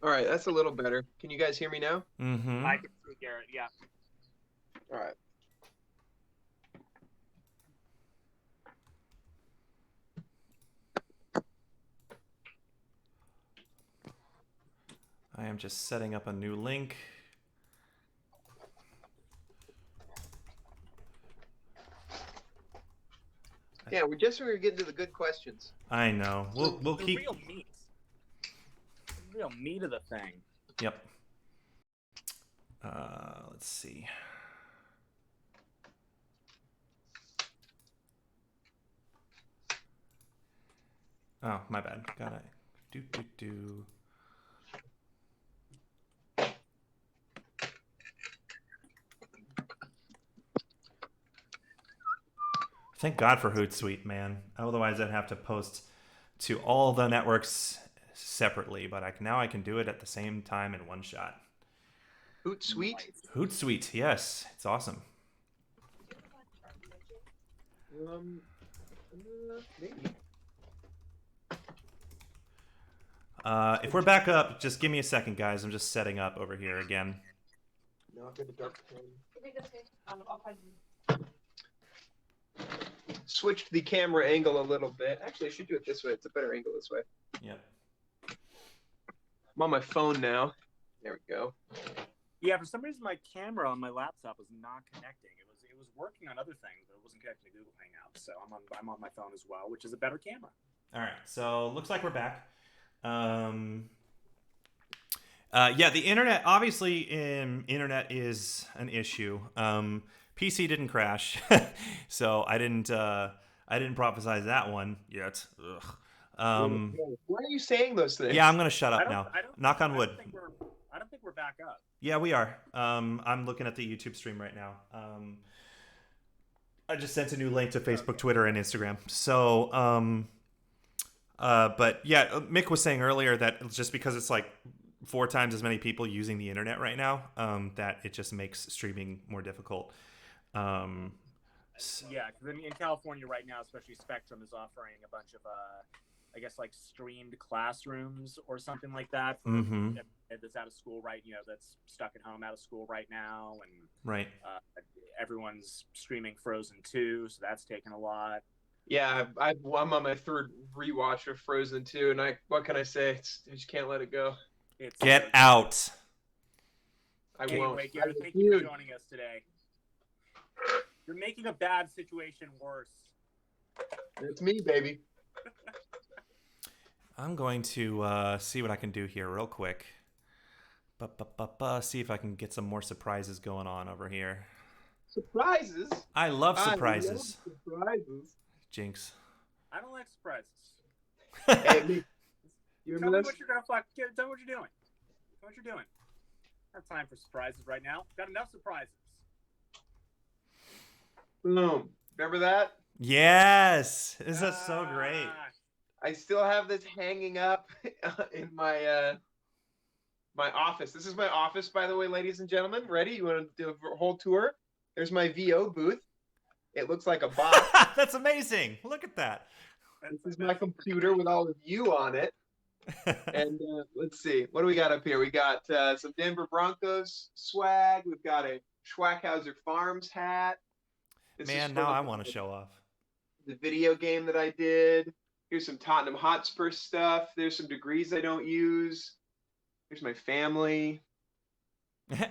All right, that's a little better. Can you guys hear me now? Mm-hmm. I can see Garrett. Yeah. All right. I am just setting up a new link. Yeah, we're getting to the good questions. I know. We'll the keep. real meat. The real meat of the thing. Yep. Let's see. Oh, my bad. Got it. Do. Thank God for Hootsuite, man. Otherwise, I'd have to post to all the networks separately. But now I can do it at the same time in one shot. Hootsuite? Hootsuite, yes, it's awesome. Maybe. If we're back up, just give me a second, guys. I'm just setting up over here again. No, I've got the dark pen. Switched the camera angle a little bit. Actually, I should do it this way. It's a better angle this way. Yep. I'm on my phone now. There we go. Yeah, for some reason my camera on my laptop was not connecting. It was working on other things, but it wasn't connecting to Google Hangouts. So I'm on my phone as well, which is a better camera. All right, so looks like we're back. Yeah, the internet, obviously, internet is an issue. PC didn't crash, so I didn't prophesize that one yet. Ugh. Why are you saying those things? Yeah, I'm gonna shut up now. Knock on wood. I don't think we're back up. Yeah, we are. I'm looking at the YouTube stream right now. I just sent a new link to Facebook, Twitter, and Instagram. So, but yeah, Mick was saying earlier that just because it's like 4 times as many people using the internet right now, that it just makes streaming more difficult. Yeah, because in California right now, especially Spectrum is offering a bunch of, I guess, like streamed classrooms or something like that for that's out of school that's stuck at home out of school right now, and right. Everyone's streaming Frozen 2, so that's taken a lot. Yeah, I'm on my 3rd rewatch of Frozen 2, and what can I say? I just can't let it go. Get out. I won't. Anyway, Garrett, thank you for joining us today. You're making a bad situation worse. It's me, baby. I'm going to see what I can do here real quick. See if I can get some more surprises going on over here. Surprises? I love surprises. I love surprises. Jinx. I don't like surprises. Hey, tell me what you're gonna fuck. Tell me what you're doing. Tell me what you're doing. I don't have time for surprises right now. Got enough surprises. Boom. Remember that? Yes. This is so great. I still have this hanging up in my my office. This is my office, by the way, ladies and gentlemen. Ready? You want to do a whole tour? There's my VO booth. It looks like a box. That's amazing. Look at that. This is my computer with all of you on it. And let's see. What do we got up here? We got some Denver Broncos swag. We've got a Schweighauser Farms hat. Man, now I want to show off. The video game that I did. Here's some Tottenham Hotspur stuff. There's some degrees I don't use. Here's my family.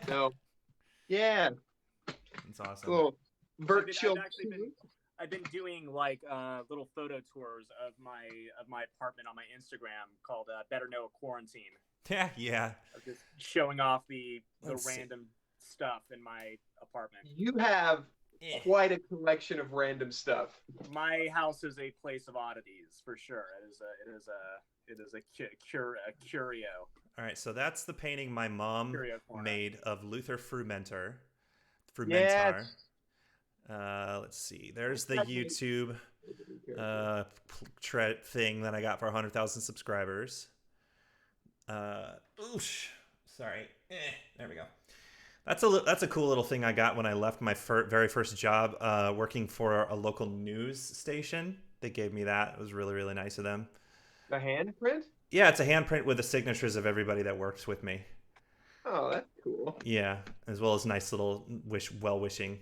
So, yeah. That's awesome. Cool. Virtual. I've been doing like little photo tours of my apartment on my Instagram called Better Know a Quarantine. Yeah. Just showing off the random stuff in my apartment. You have quite a collection of random stuff. My house is a place of oddities for sure. It is a curio. All right, so that's the painting my mom made of Luther Frumentar. Yes. Let's see. There's the YouTube thing that I got for 100,000 subscribers. Oosh. Sorry. There we go. That's a cool little thing I got when I left my very first job working for a local news station. They gave me that. It was really, really nice of them. The handprint? Yeah, it's a handprint with the signatures of everybody that works with me. Oh, that's cool. Yeah, as well as nice little well-wishing.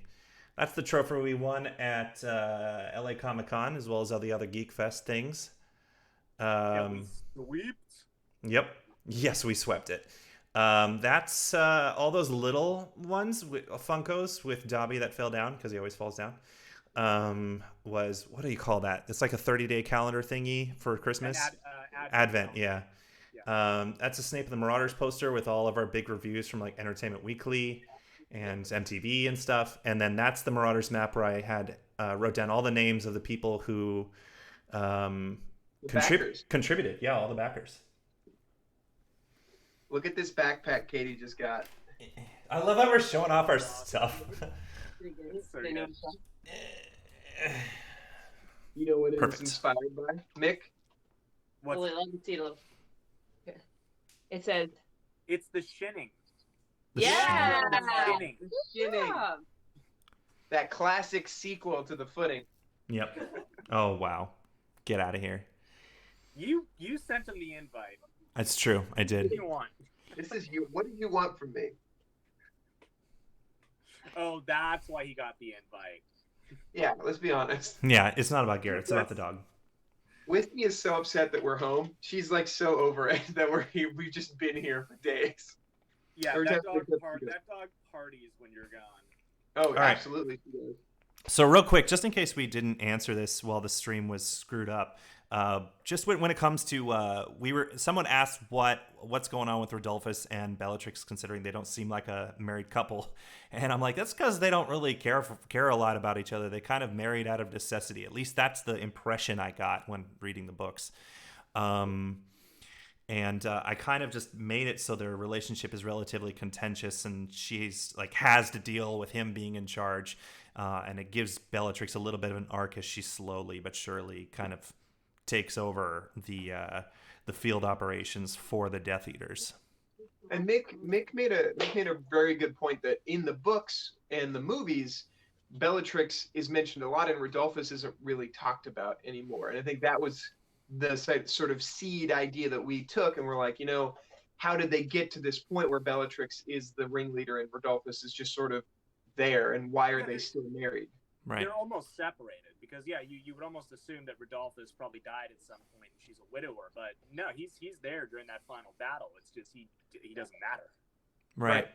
That's the trophy we won at LA Comic-Con, as well as all the other Geek Fest things. We sweeped. Yep. Yes, we swept it. That's all those little ones, Funkos with Dobby that fell down, because he always falls down. Was, what do you call that? It's like a 30-day calendar thingy for Christmas. Advent, yeah. That's a Snape and the Marauders poster with all of our big reviews from like Entertainment Weekly and MTV and stuff. And then that's the Marauders map where I had wrote down all the names of the people who contributed. Yeah, all the backers. Look at this backpack Katie just got. I love how we're showing off our stuff. You know what it Perfect. is inspired by? Mick? What's... Let me see. It says... It's the Shinning. Yeah! Shinning. Yeah. That classic sequel to The Footing. Yep. Oh, wow. Get out of here. You sent him the invite. That's true. I did. What do you want? This is you. What do you want from me? Oh, that's why he got the invite. Yeah, let's be honest. Yeah, it's not about Garrett. It's about the dog. Whiskey is so upset that we're home. She's like so over it that we're here. We've just been here for days. Yeah, that dog parties when you're gone. Oh, right. Absolutely. She does. So real quick, just in case we didn't answer this while the stream was screwed up, just when it comes to someone asked what's going on with Delphis and Bellatrix, considering they don't seem like a married couple, and I'm like, that's because they don't really care a lot about each other. They kind of married out of necessity. At least that's the impression I got when reading the books. And I kind of just made it so their relationship is relatively contentious, and she's like has to deal with him being in charge, and it gives Bellatrix a little bit of an arc as she slowly but surely kind of takes over the field operations for the Death Eaters. And Mick made a very good point that in the books and the movies, Bellatrix is mentioned a lot, and Rodolphus isn't really talked about anymore. And I think that was the sort of seed idea that we took, and we're like, how did they get to this point where Bellatrix is the ringleader and Rodolphus is just sort of there, and why are they still married? Right. They're almost separated because you would almost assume that Rodolphus probably died at some point and she's a widower, but no, he's there during that final battle. It's just he doesn't matter. Right.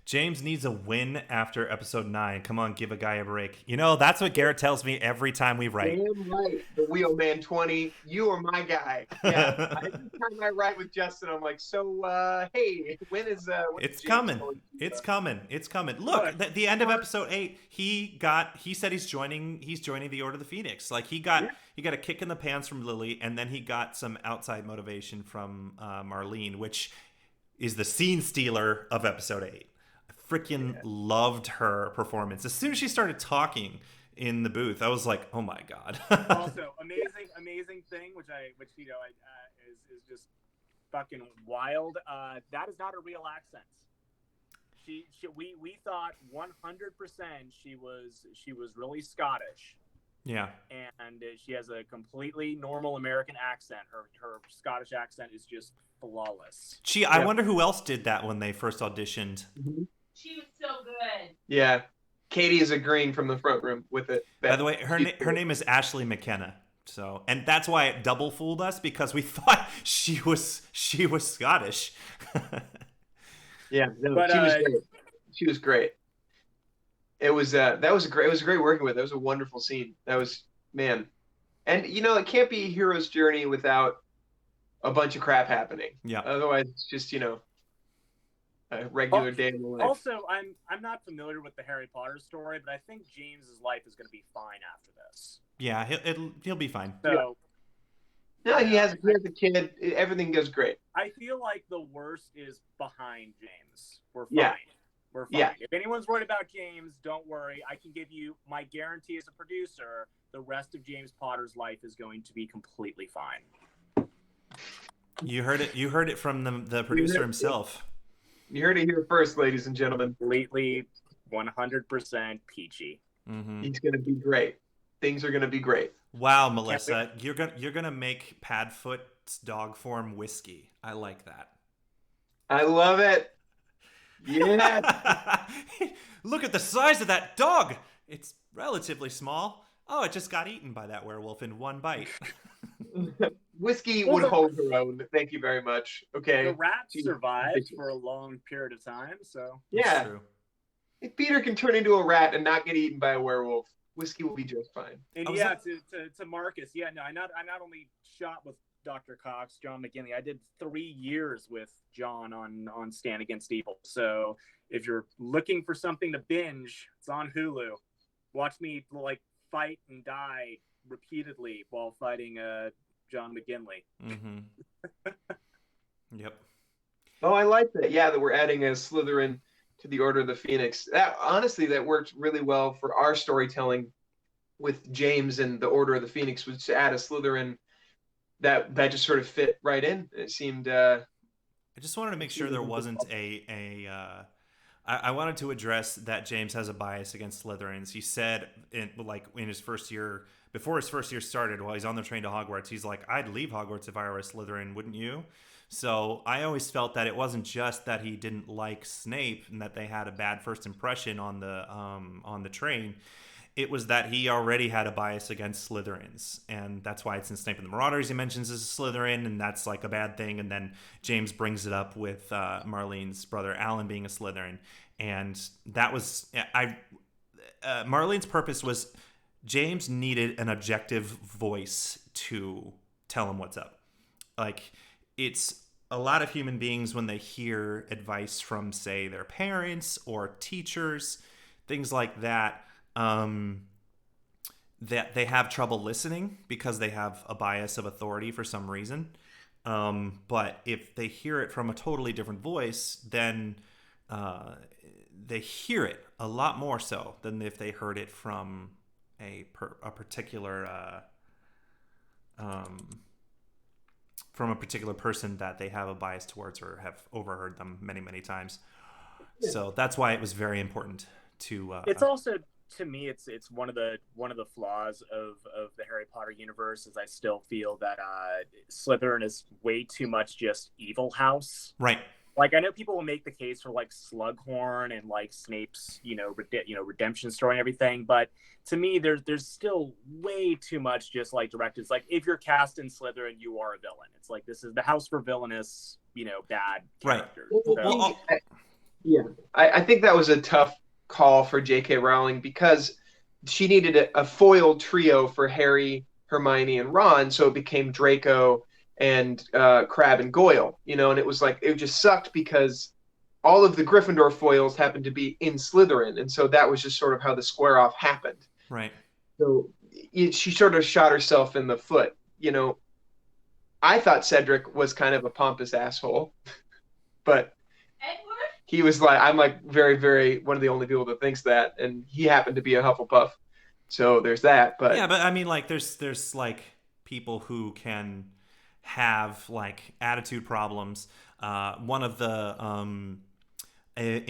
James needs a win after episode 9. Come on, give a guy a break. That's what Garrett tells me every time we write. Damn right. The Wheelman 20, you are my guy. Yeah. Every time I write with Justin, I'm like, so, hey, when is it's coming. It's coming. It's coming. Look, the end of episode 8, he said he's joining the Order of the Phoenix. Like he got a kick in the pants from Lily, and then he got some outside motivation from Marlene, which is the scene stealer of episode 8. Freaking loved her performance. As soon as she started talking in the booth, I was like, "Oh my god!" Also, amazing thing, which is just fucking wild. That is not a real accent. We thought 100% she was really Scottish. Yeah. And she has a completely normal American accent. Her Scottish accent is just flawless. I wonder who else did that when they first auditioned. Mm-hmm. She was so good. Yeah. Katie is agreeing from the front room with it. By the way, her name is Ashley McKenna. So, and that's why it double fooled us, because we thought she was Scottish. Yeah, no, but, she was great. It was great working with. It was a wonderful scene. That was, man. And it can't be a hero's journey without a bunch of crap happening. Yeah. Otherwise, it's just a regular day in the life. Also, I'm not familiar with the Harry Potter story, but I think James's life is going to be fine after this. Yeah, he'll be fine. So, no, he has a kid. Everything goes great. I feel like the worst is behind James. We're fine. Yeah. We're fine. Yeah. If anyone's worried about James, don't worry. I can give you my guarantee as a producer. The rest of James Potter's life is going to be completely fine. You heard it from the producer himself. You heard it here first, ladies and gentlemen. Completely 100% peachy. Mm-hmm. He's going to be great. Things are going to be great. Wow, Melissa, you're gonna make Padfoot dog form whiskey. I like that. I love it. Yes. Look at the size of that dog. It's relatively small. Oh, it just got eaten by that werewolf in one bite. Whiskey would hold her own. Thank you very much. Okay. The rat survived for a long period of time, so yeah. That's true. If Peter can turn into a rat and not get eaten by a werewolf, whiskey will be just fine. And to Marcus, no, I not only shot with Dr. Cox, John McGinley, I did 3 years with John on Stand Against Evil. So if you're looking for something to binge, it's on Hulu. Watch me like fight and die repeatedly while fighting John McGinley. Mm-hmm. Yep. Oh, I like that. Yeah, that we're adding a Slytherin to the Order of the Phoenix. That honestly, that worked really well for our storytelling with James and the Order of the Phoenix, was to add a Slytherin that just sort of fit right in. It seemed. I just wanted to make sure there wasn't I wanted to address that James has a bias against Slytherins. He said in his first year, before his first year started, while he's on the train to Hogwarts, he's like, I'd leave Hogwarts if I were a Slytherin, wouldn't you? So I always felt that it wasn't just that he didn't like Snape and that they had a bad first impression on the train. It was that he already had a bias against Slytherins, and that's why it's in Snape and the Marauders he mentions as a Slytherin, and that's like a bad thing. And then James brings it up with Marlene's brother Alan being a Slytherin, and that was Marlene's purpose was James needed an objective voice to tell him what's up. Like, it's a lot of human beings when they hear advice from, say, their parents or teachers, things like that. That they have trouble listening because they have a bias of authority for some reason. But if they hear it from a totally different voice, then they hear it a lot more so than if they heard it from a particular person that they have a bias towards or have overheard them many, many times. Yeah. So that's why it was very important to. It's also, to me, it's one of the flaws of the Harry Potter universe is I still feel that Slytherin is way too much just evil house. Right. Like, I know people will make the case for like Slughorn and like Snape's redemption story and everything, but to me there's still way too much just like directives. Like, if you're cast in Slytherin, you are a villain. It's like, this is the house for villainous, bad characters. Right. So, I think that was a tough call for J.K. Rowling because she needed a foil trio for Harry, Hermione, and Ron, so it became Draco and Crabbe and Goyle, and it was like, it just sucked because all of the Gryffindor foils happened to be in Slytherin, and so that was just sort of how the square off happened. Right. So she sort of shot herself in the foot. I thought Cedric was kind of a pompous asshole, but he was like, I'm like very, very one of the only people that thinks that, and he happened to be a Hufflepuff, so there's that. But yeah, but I mean, like, there's like people who can have like attitude problems. One of the it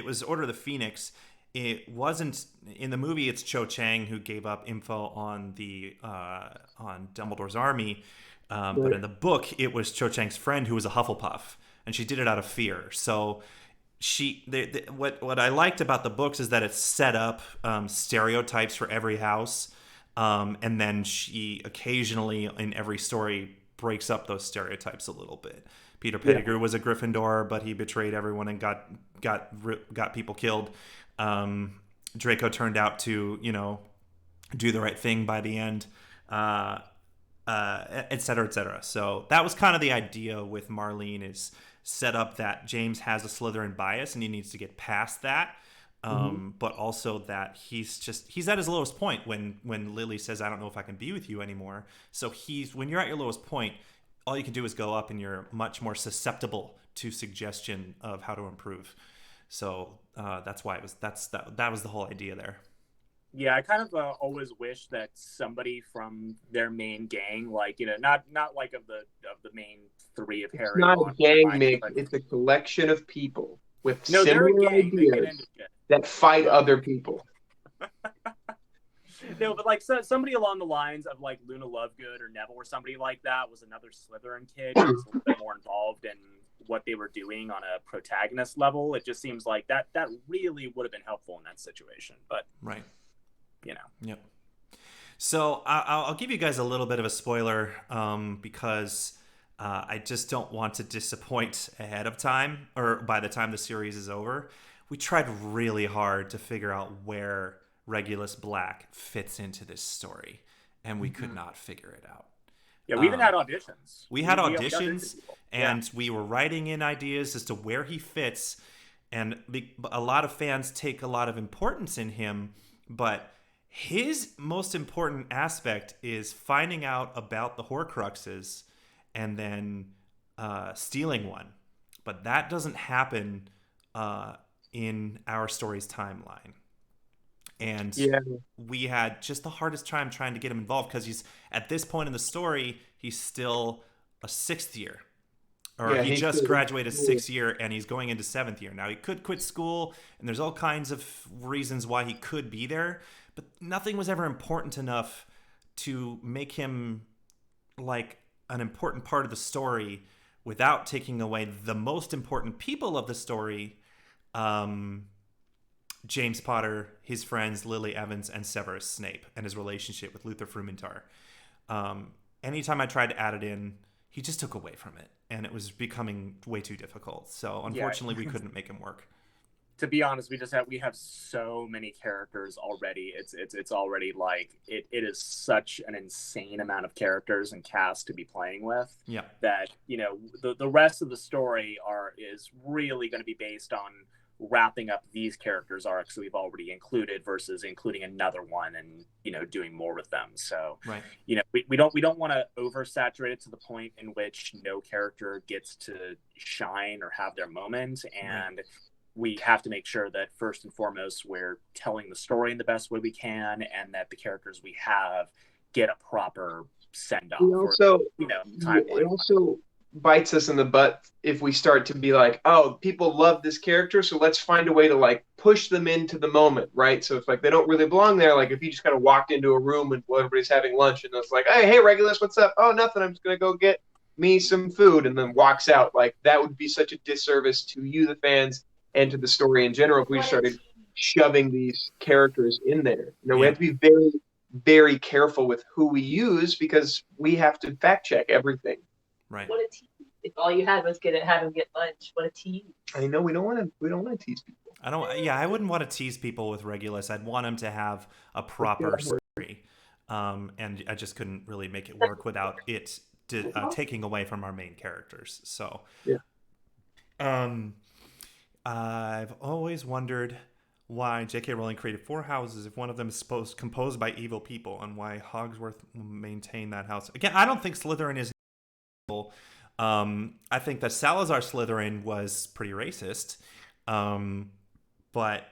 was Order of the Phoenix. It wasn't in the movie. It's Cho Chang who gave up info on the on Dumbledore's army, but in the book, it was Cho Chang's friend who was a Hufflepuff, and she did it out of fear. So what I liked about the books is that it set up stereotypes for every house. And then she occasionally in every story breaks up those stereotypes a little bit. Peter Pettigrew was a Gryffindor, but he betrayed everyone and got people killed. Draco turned out to, do the right thing by the end, et cetera, et cetera. So that was kind of the idea with Marlene, is set up that James has a Slytherin bias and he needs to get past that. But also that he's at his lowest point when Lily says, I don't know if I can be with you anymore. So when you're at your lowest point, all you can do is go up and you're much more susceptible to suggestion of how to improve. So that's why that was the whole idea there. Yeah, I kind of always wish that somebody from their main gang, like, not like of the main three of Harry. It's not a gang, Mick. It's a collection of people with similar ideas that fight other people. No, but like somebody along the lines of like Luna Lovegood or Neville or somebody like that was another Slytherin kid who was a little bit more involved in what they were doing on a protagonist level. It just seems like that really would have been helpful in that situation. But right, Yep. So I'll give you guys a little bit of a spoiler because I just don't want to disappoint ahead of time or by the time the series is over. We tried really hard to figure out where Regulus Black fits into this story, and we could not figure it out. Yeah, we even had auditions. We had auditioned auditions, people. and we were writing in ideas as to where he fits, and a lot of fans take a lot of importance in him, but his most important aspect is finding out about the Horcruxes and then stealing one. But that doesn't happen in our story's timeline. And we had just the hardest time trying to get him involved because he's, at this point in the story, he's still a 6th year. Or he just graduated 6th year and he's going into 7th year. Now, he could quit school, and there's all kinds of reasons why he could be there. But nothing was ever important enough to make him like an important part of the story without taking away the most important people of the story, James Potter, his friends Lily Evans and Severus Snape, and his relationship with Luther Frumentar. Anytime I tried to add it in, he just took away from it, and it was becoming way too difficult. So unfortunately, we couldn't make him work. To be honest, we have so many characters already. It's already like it is such an insane amount of characters and cast to be playing with. Yeah. That the rest of the story is really going to be based on wrapping up these characters' arcs that we've already included versus including another one and doing more with them. So right. We don't want to oversaturate it to the point in which no character gets to shine or have their moment, and right. We have to make sure that first and foremost we're telling the story in the best way we can, and that the characters we have get a proper send off. It also bites us in the butt if we start to be like, oh, people love this character, so let's find a way to like push them into the moment, right? So it's like they don't really belong there. Like if you just kind of walked into a room and everybody's having lunch and it's like, hey Regulus, what's up? Oh, nothing. I'm just gonna go get me some food, and then walks out. Like that would be such a disservice to you, the fans, and to the story in general if we started shoving these characters in there. We have to be very, very careful with who we use because we have to fact check everything. Right. What a tease! If all you had was have him get lunch, what a tease! I know we don't want to tease people. I wouldn't want to tease people with Regulus. I'd want him to have a proper story, and I just couldn't really make it work without it taking away from our main characters. So, I've always wondered why J.K. Rowling created 4 houses if one of them is composed by evil people, and why Hogsworth maintained that house. Again, I don't think Slytherin is evil. I think that Salazar Slytherin was pretty racist, but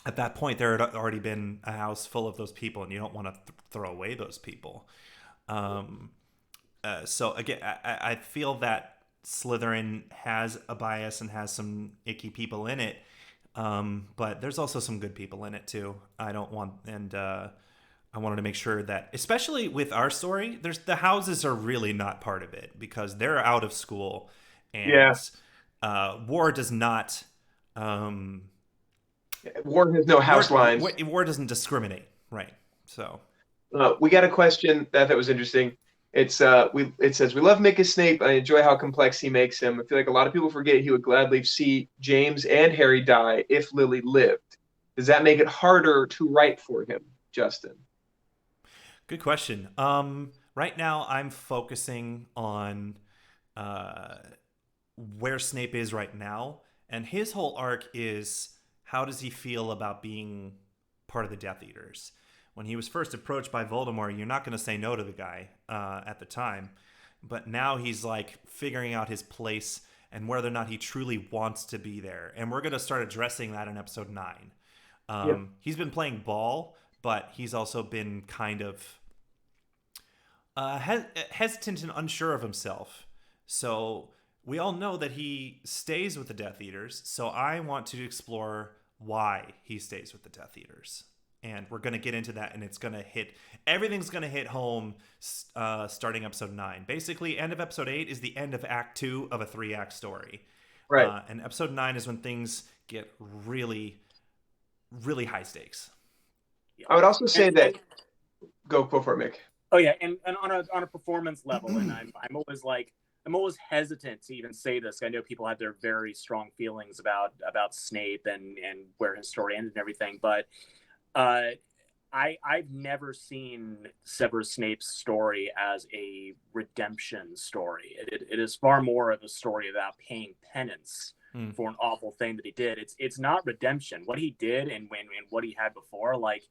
at that point there had already been a house full of those people, and you don't want to throw away those people. So again, I feel that Slytherin has a bias and has some icky people in it, but there's also some good people in it too. I wanted to make sure that, especially with our story, the houses are really not part of it because they're out of school, and war does not. War has no house lines. War doesn't discriminate, right? So we got a question that was interesting. It says, we love Micah Snape. I enjoy how complex he makes him. I feel like a lot of people forget he would gladly see James and Harry die if Lily lived. Does that make it harder to write for him, Justin? Good question. Right now I'm focusing on where Snape is right now, and his whole arc is how does he feel about being part of the Death Eaters? When he was first approached by Voldemort, you're not going to say no to the guy at the time. But now he's like figuring out his place and whether or not he truly wants to be there. And we're going to start addressing that in episode 9. He's been playing ball, but he's also been kind of hesitant and unsure of himself. So we all know that he stays with the Death Eaters. So I want to explore why he stays with the Death Eaters. And we're going to get into that, and it's going to hit, everything's going to hit home starting episode 9. Basically, end of episode 8 is the end of act 2 of a 3-act story. Right. And episode 9 is when things get really, really high stakes. I would also say that, go for it, Mick. Oh yeah, and on a performance level, and I'm always hesitant to even say this. I know people have their very strong feelings about Snape and where his story ended and everything, but I've never seen Severus Snape's story as a redemption story. It is far more of a story about paying penance for an awful thing that he did. It's not redemption. What he did and what he had before, like,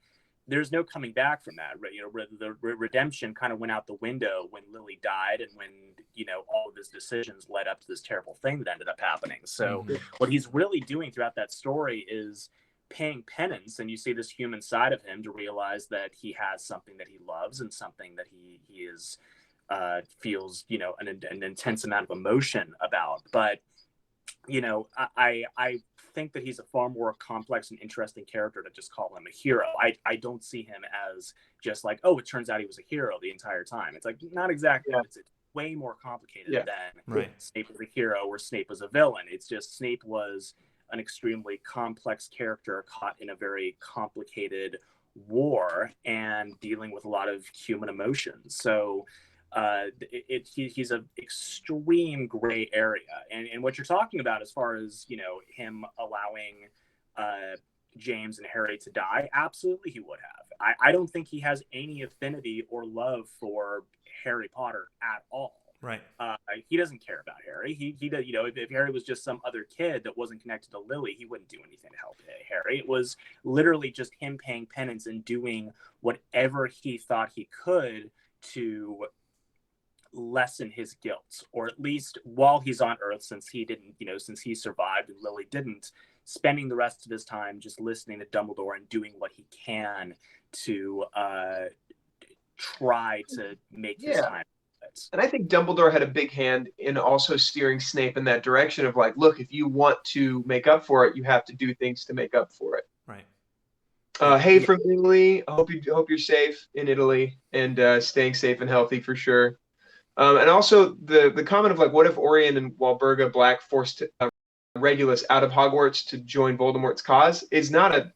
there's no coming back from that. You know, the redemption kind of went out the window when Lily died, and when, you know, all of his decisions led up to this terrible thing that ended up happening. So what he's really doing throughout that story is paying penance, and you see this human side of him to realize that he has something that he loves and something that he is feels, you know, an intense amount of emotion about. But, you know, I think that he's a far more complex and interesting character to just call him a hero. I don't see him as just like, oh, it turns out he was a hero the entire time. It's like, not exactly. It's way more complicated than Snape was a hero or Snape was a villain. It's just Snape was an extremely complex character caught in a very complicated war and dealing with a lot of human emotions. So he's an extreme gray area, and what you're talking about as far as, you know, him allowing James and Harry to die, absolutely he would have. I don't think he has any affinity or love for Harry Potter at all. Right. He doesn't care about Harry. He does, you know, if Harry was just some other kid that wasn't connected to Lily, he wouldn't do anything to help Harry. It was literally just him paying penance and doing whatever he thought he could to lessen his guilt, or at least while he's on Earth, since he survived and Lily didn't, spending the rest of his time just listening to Dumbledore and doing what he can to try to make his time. And I think Dumbledore had a big hand in also steering Snape in that direction of like, look, if you want to make up for it, you have to do things to make up for it. Right. Hey, from Italy. I hope you're safe in Italy and staying safe and healthy for sure. And also the comment of like, what if Orion and Walburga Black forced Regulus out of Hogwarts to join Voldemort's cause is not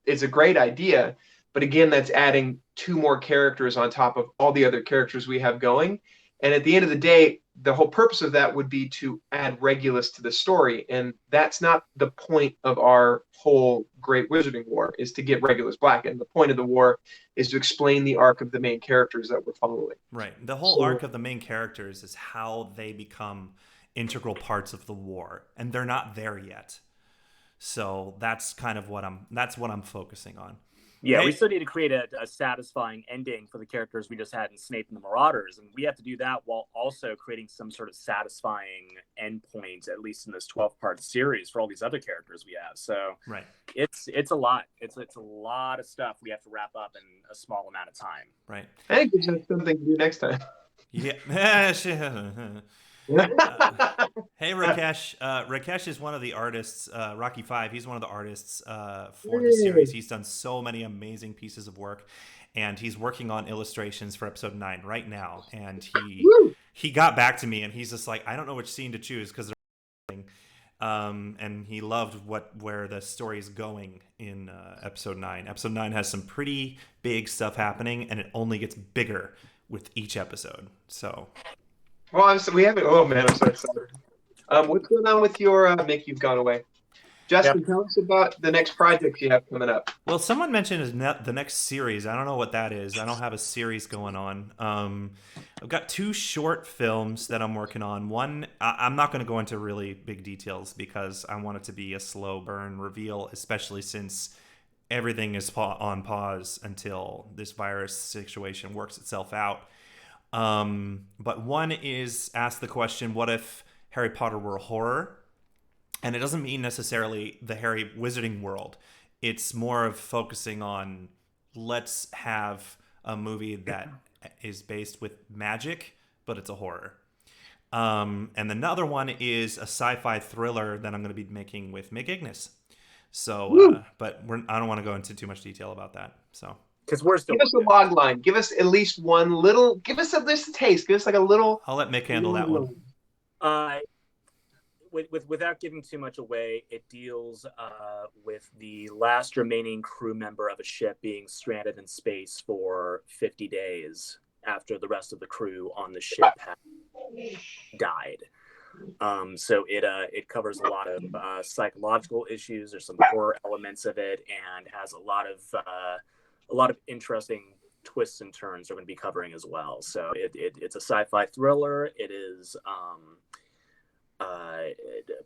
it's a great idea, but again, that's adding 2 more characters on top of all the other characters we have going. And at the end of the day, the whole purpose of that would be to add Regulus to the story, and that's not the point of our whole Great Wizarding War, is to get Regulus Black. And the point of the war is to explain the arc of the main characters that we're following. Right. The whole arc of the main characters is how they become integral parts of the war, and they're not there yet. So that's kind of what I'm focusing on. Yeah, we still need to create a satisfying ending for the characters we just had in Snape and the Marauders, and we have to do that while also creating some sort of satisfying endpoint, at least in this 12-part series, for all these other characters we have. So right, it's a lot. It's a lot of stuff we have to wrap up in a small amount of time. Right. I think there's something to do next time. Yeah. Hey, Rakesh. Rakesh is one of the artists, Rocky 5. He's one of the artists for the series. He's done so many amazing pieces of work, and he's working on illustrations for episode 9 right now. And he got back to me, and he's just like, I don't know which scene to choose because they're and he loved where the story is going in episode 9. Episode 9 has some pretty big stuff happening, and it only gets bigger with each episode. So. Well, we haven't. Oh man, I'm so excited. What's going on with your Mick? You've gone away. Justin, tell us about the next projects you have coming up. Well, someone mentioned the next series. I don't know what that is. I don't have a series going on. I've got 2 short films that I'm working on. One, I'm not going to go into really big details because I want it to be a slow burn reveal, especially since everything is on pause until this virus situation works itself out. But one is ask the question, what if Harry Potter were a horror? And it doesn't mean necessarily the Harry Wizarding world. It's more of focusing on, let's have a movie that is based with magic, but it's a horror. And another one is a sci-fi thriller that I'm going to be making with Mick Ignis. So, but I don't want to go into too much detail about that. So, because we're still give us a log line. Give us at least one little. Give us just a taste. Give us like a little. I'll let Mick handle that one. Without giving too much away, it deals with the last remaining crew member of a ship being stranded in space for 50 days after the rest of the crew on the ship had died. So it covers a lot of psychological issues. There's some horror elements of it, and has a lot of interesting twists and turns we're going to be covering as well. So it's a sci-fi thriller. It is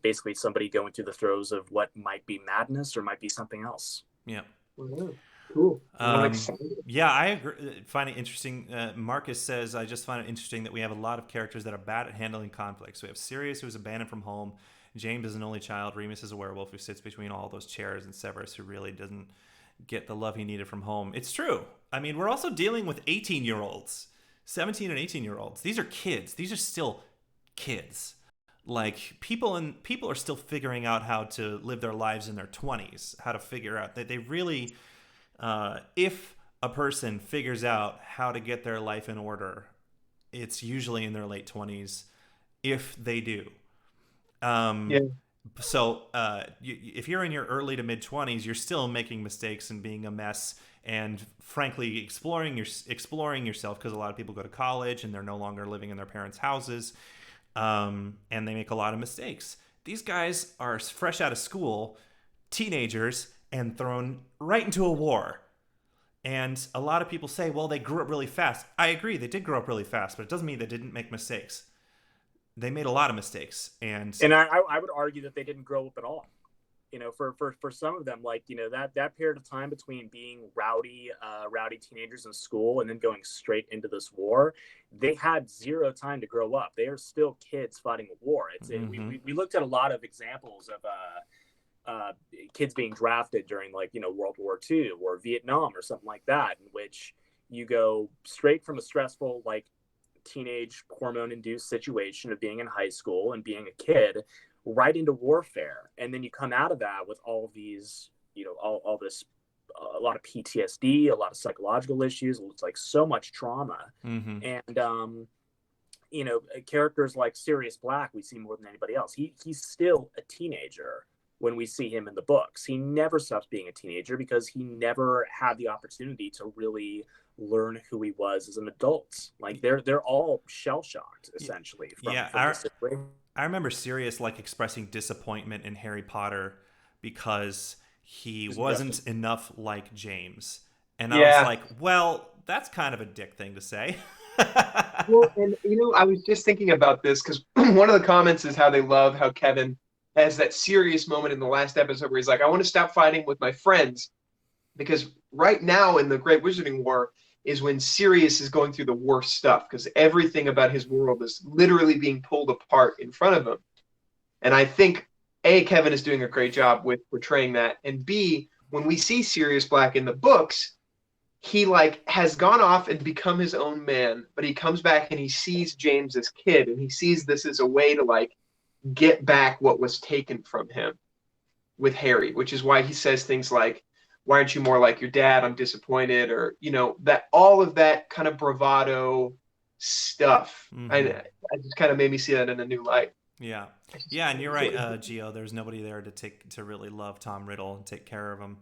basically somebody going through the throes of what might be madness or might be something else. Yeah. Cool. Yeah, I agree. Find it interesting. Marcus says, I just find it interesting that we have a lot of characters that are bad at handling conflict. So we have Sirius, who's abandoned from home. James is an only child. Remus is a werewolf who sits between all those chairs. And Severus, who really doesn't get the love he needed from home. It's true. I mean, we're also dealing with 18-year-olds, 17 and 18-year-olds. These are kids. These are still kids. Like, people are still figuring out how to live their lives in their 20s, how to figure out that they really... if a person figures out how to get their life in order, it's usually in their late 20s, if they do. So if you're in your early to mid 20s, you're still making mistakes and being a mess, and frankly exploring yourself, because a lot of people go to college and they're no longer living in their parents' houses, and they make a lot of mistakes. These guys are fresh out of school, teenagers, and thrown right into a war. And a lot of people say, well, they grew up really fast. I agree, they did grow up really fast, but it doesn't mean they didn't make mistakes. They made a lot of mistakes. And I would argue that they didn't grow up at all. You know, for some of them, like, you know, that period of time between being rowdy teenagers in school and then going straight into this war, they had zero time to grow up. They are still kids fighting a war. We looked at a lot of examples of kids being drafted during, like, you know, World War II or Vietnam or something like that, in which you go straight from a stressful, like, teenage hormone-induced situation of being in high school and being a kid right into warfare, and then you come out of that with all these, you know, all this, a lot of PTSD, a lot of psychological issues. It's like so much trauma. And you know, characters like Sirius Black, we see more than anybody else. He's still a teenager when we see him in the books. He never stops being a teenager because he never had the opportunity to really learn who he was as an adult. Like, they're all shell-shocked, essentially. From this situation. I remember Sirius, like, expressing disappointment in Harry Potter because he wasn't enough like James. And I was like, well, that's kind of a dick thing to say. Well, and, you know, I was just thinking about this because one of the comments is how they love how Kevin has that serious moment in the last episode where he's like, I want to stop fighting with my friends, because right now in the Great Wizarding War is when Sirius is going through the worst stuff, because everything about his world is literally being pulled apart in front of him. And I think, A, Kevin is doing a great job with portraying that, and B, when we see Sirius Black in the books, he, like, has gone off and become his own man, but he comes back and he sees James as kid, and he sees this as a way to, like, get back what was taken from him with Harry, which is why he says things like, why aren't you more like your dad? I'm disappointed. Or, you know, that all of that kind of bravado stuff. I just kind of made me see that in a new light. Yeah. Yeah. And you're right, Gio, there's nobody there to really love Tom Riddle and take care of him.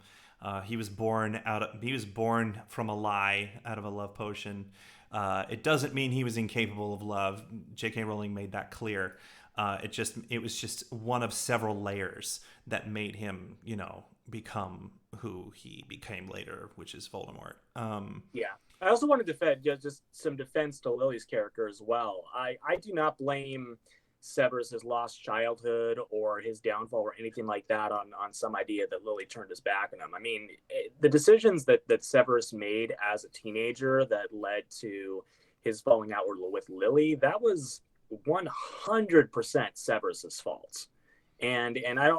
He was born from a lie, out of a love potion. It doesn't mean he was incapable of love. J.K. Rowling made that clear. It was just one of several layers that made him, you know, become who he became later, which is Voldemort. Yeah. I also want to defend just some defense to Lily's character as well. I do not blame Severus's lost childhood or his downfall or anything like that on some idea that Lily turned his back on him. I mean, the decisions that Severus made as a teenager that led to his falling out with Lily, that was 100% Severus's fault. And I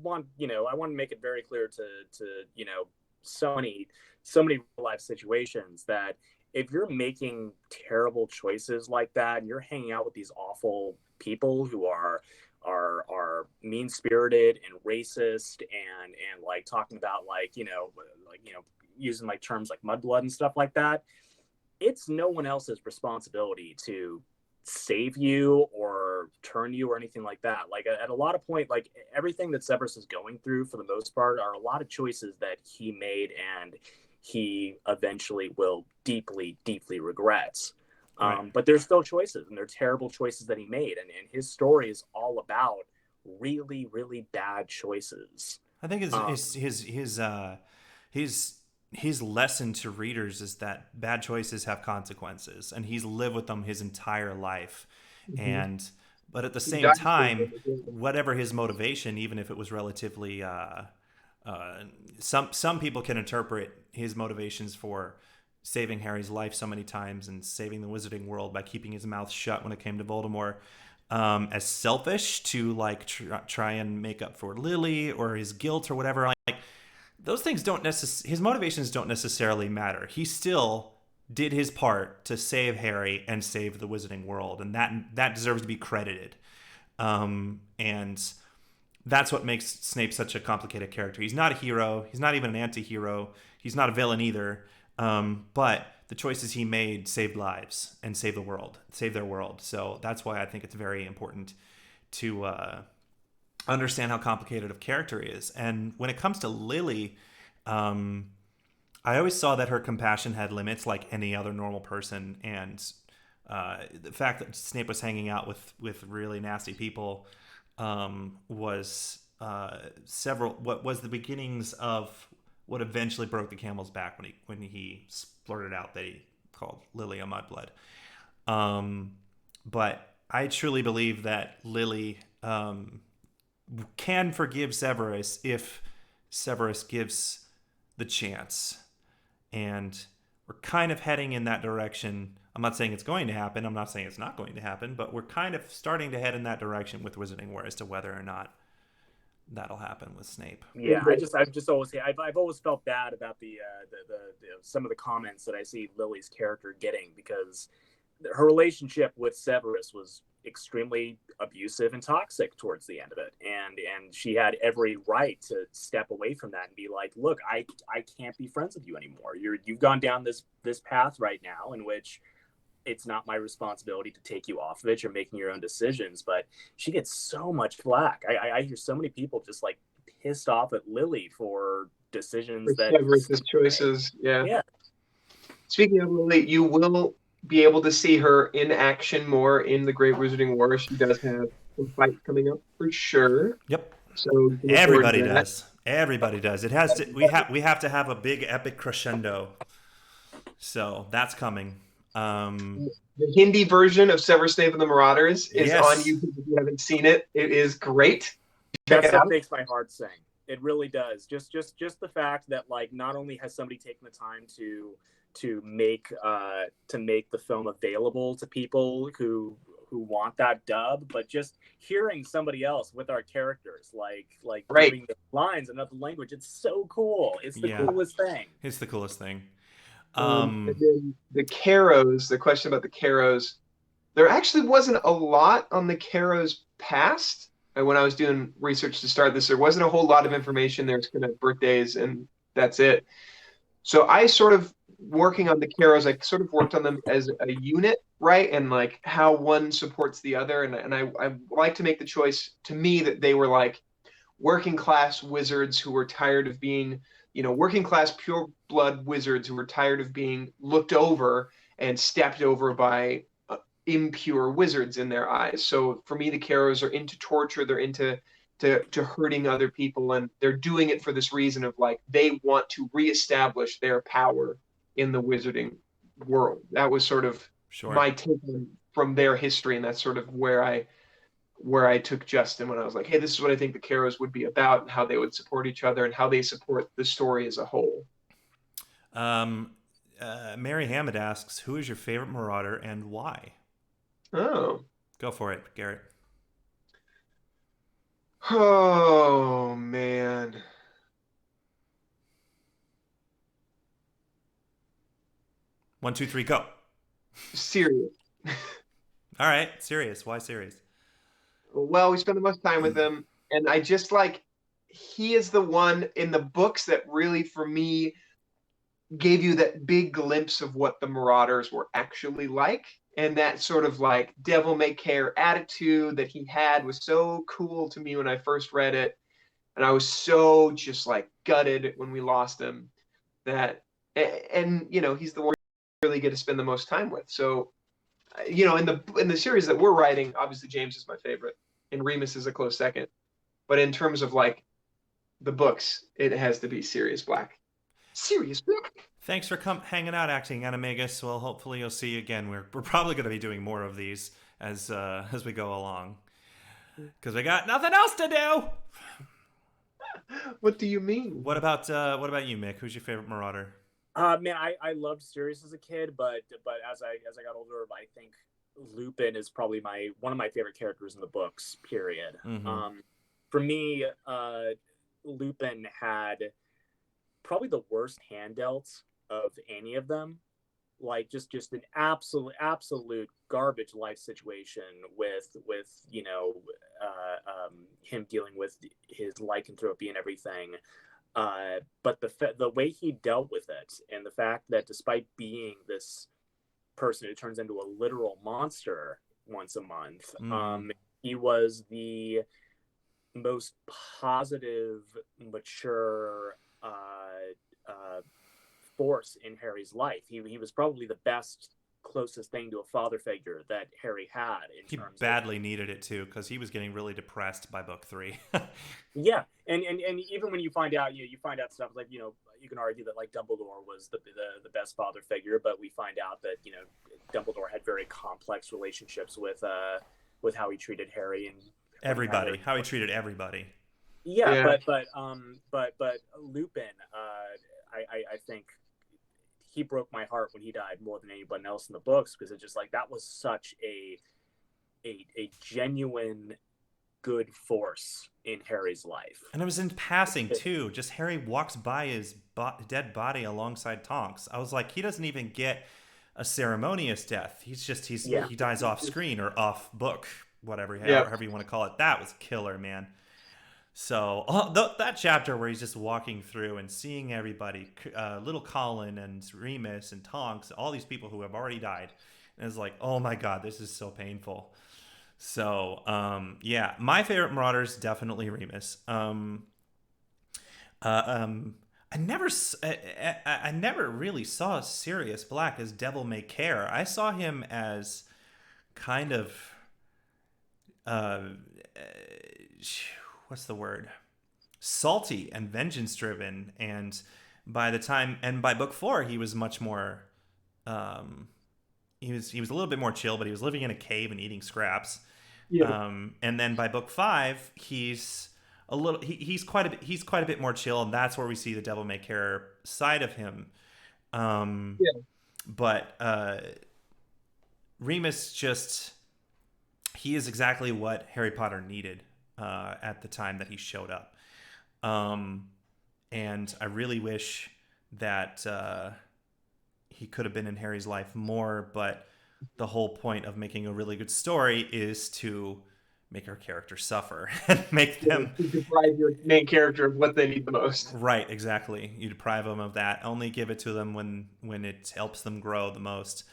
want to make it very clear to you know, so many real life situations that if you're making terrible choices like that and you're hanging out with these awful people who are are mean spirited and racist and like talking about like using like terms like mudblood and stuff like that. It's no one else's responsibility to save you or turn you or anything like that. Like at a lot of point, like everything that Severus is going through for the most part are a lot of choices that he made and he eventually will deeply regrets. Right. But there's still choices, and they're terrible choices that he made, and his story is all about really bad choices. I think his lesson to readers is that bad choices have consequences, and he's lived with them his entire life. Mm-hmm. But at the He same died for time, it. whatever his motivation, even if it was relatively, some people can interpret his motivations for saving Harry's life so many times and saving the Wizarding World by keeping his mouth shut when it came to Voldemort, as selfish to like try and make up for Lily or his guilt or whatever. Like those things don't his motivations don't necessarily matter. He still did his part to save Harry and save the Wizarding World, and that deserves to be credited. And that's what makes Snape such a complicated character. He's not a hero. He's not even an anti-hero. He's not a villain either. But the choices he made saved lives and saved their world. So that's why I think it's very important to understand how complicated of character he is. And when it comes to Lily, I always saw that her compassion had limits like any other normal person. And the fact that Snape was hanging out with really nasty people was what was the beginnings of what eventually broke the camel's back when he blurted out that he called Lily a mudblood. But I truly believe that Lily can forgive Severus if Severus gives the chance. And we're kind of heading in that direction. I'm not saying it's going to happen. I'm not saying it's not going to happen, but we're kind of starting to head in that direction with Wizarding War as to whether or not that'll happen with Snape. Yeah, I've always felt bad about the some of the comments that I see Lily's character getting, because her relationship with Severus was extremely abusive and toxic towards the end of it, and she had every right to step away from that and be like, look, I can't be friends with you anymore. You've gone down this path right now in which it's not my responsibility to take you off of it. You're making your own decisions. But she gets so much flack. I hear so many people just like pissed off at Lily for decisions that Severus's choices. yeah. Speaking of Lily, you will be able to see her in action more in the Great Wizarding War. She does have some fights coming up for sure. Yep. So everybody does. Everybody does. It has to. We have to have a big epic crescendo. So that's coming. The Hindi version of Severus Snape and the Marauders is on YouTube. If you haven't seen it, it is great. That stuff makes my heart sing. It really does. Just the fact that like not only has somebody taken the time to make the film available to people who want that dub, but just hearing somebody else with our characters like doing the lines in another language, it's so cool. It's the coolest thing. It's the coolest thing. And then the Caros, the question about the Caros, there actually wasn't a lot on the Caros past. When I was doing research to start this, there wasn't a whole lot of information. There's kind of birthdays and that's it. So I sort of, working on the Caros, I sort of worked on them as a unit, right? And like how one supports the other. And I like to make the choice, to me, that they were like working class wizards who were tired of being, working class pure blood wizards who were tired of being looked over and stepped over by impure wizards in their eyes. So for me, the Caros are into torture. They're into hurting other people, and they're doing it for this reason of like they want to reestablish their power in the wizarding world. That was sort of my take from their history, and that's sort of where I took Justin when I was like, hey, this is what I think the Caros would be about, and how they would support each other and how they support the story as a whole. Mary Hammond asks, who is your favorite Marauder and why? Oh. Go for it, Garrett. Oh, man. One, two, three, go. Sirius. All right, Sirius. Why Sirius? Well, we spend the most time with him, and I just like he is the one in the books that really, for me, gave you that big glimpse of what the Marauders were actually like. And that sort of like devil may care attitude that he had was so cool to me when I first read it. And I was so just like gutted when we lost him that, and he's the one we really get to spend the most time with. So, in the series that we're writing, obviously James is my favorite and Remus is a close second. But in terms of like the books, it has to be Sirius Black. Sirius Black. Thanks for hanging out, acting Animagus. Well, hopefully you'll see you again. We're probably going to be doing more of these as we go along, because we got nothing else to do. What do you mean? What about you, Mick? Who's your favorite Marauder? Man, I loved Sirius as a kid, but as I got older, I think Lupin is probably one of my favorite characters in the books. Period. Mm-hmm. For me, Lupin had probably the worst hand dealt of any of them. Like just an absolute garbage life situation with him dealing with his lycanthropy and everything. But the way he dealt with it, and the fact that despite being this person who turns into a literal monster once a month, he was the most positive, mature force in Harry's life. He was probably the best, closest thing to a father figure that Harry had. He badly needed it too, because he was getting really depressed by book 3. Yeah, and even when you find out, you find out stuff like you can argue that like Dumbledore was the best father figure, but we find out that Dumbledore had very complex relationships with how he treated Harry and everybody, how he treated everybody. Yeah. But Lupin, I think he broke my heart when he died more than anyone else in the books, because it's just like that was such a genuine good force in Harry's life. And it was in passing too. Just Harry walks by his dead body alongside Tonks. I was like, he doesn't even get a ceremonious death. He dies off screen or off book, however you want to call it. That was killer, man. So that chapter where he's just walking through and seeing everybody, little Colin and Remus and Tonks, all these people who have already died, and it's like, oh my god, this is so painful. So my favorite Marauder is definitely Remus. I never really saw Sirius Black as Devil May Care. I saw him as kind of what's the word? Salty and vengeance driven, and by book 4 he was much more he was a little bit more chill, but he was living in a cave and eating scraps. And then by book 5 he's quite a bit more chill, and that's where we see the Devil May Care side of him. But Remus he is exactly what Harry Potter needed at the time that he showed up. And I really wish that he could have been in Harry's life more, but the whole point of making a really good story is to make our characters suffer and make them deprive your main character of what they need the most. Right, exactly. You deprive them of that. Only give it to them when it helps them grow the most.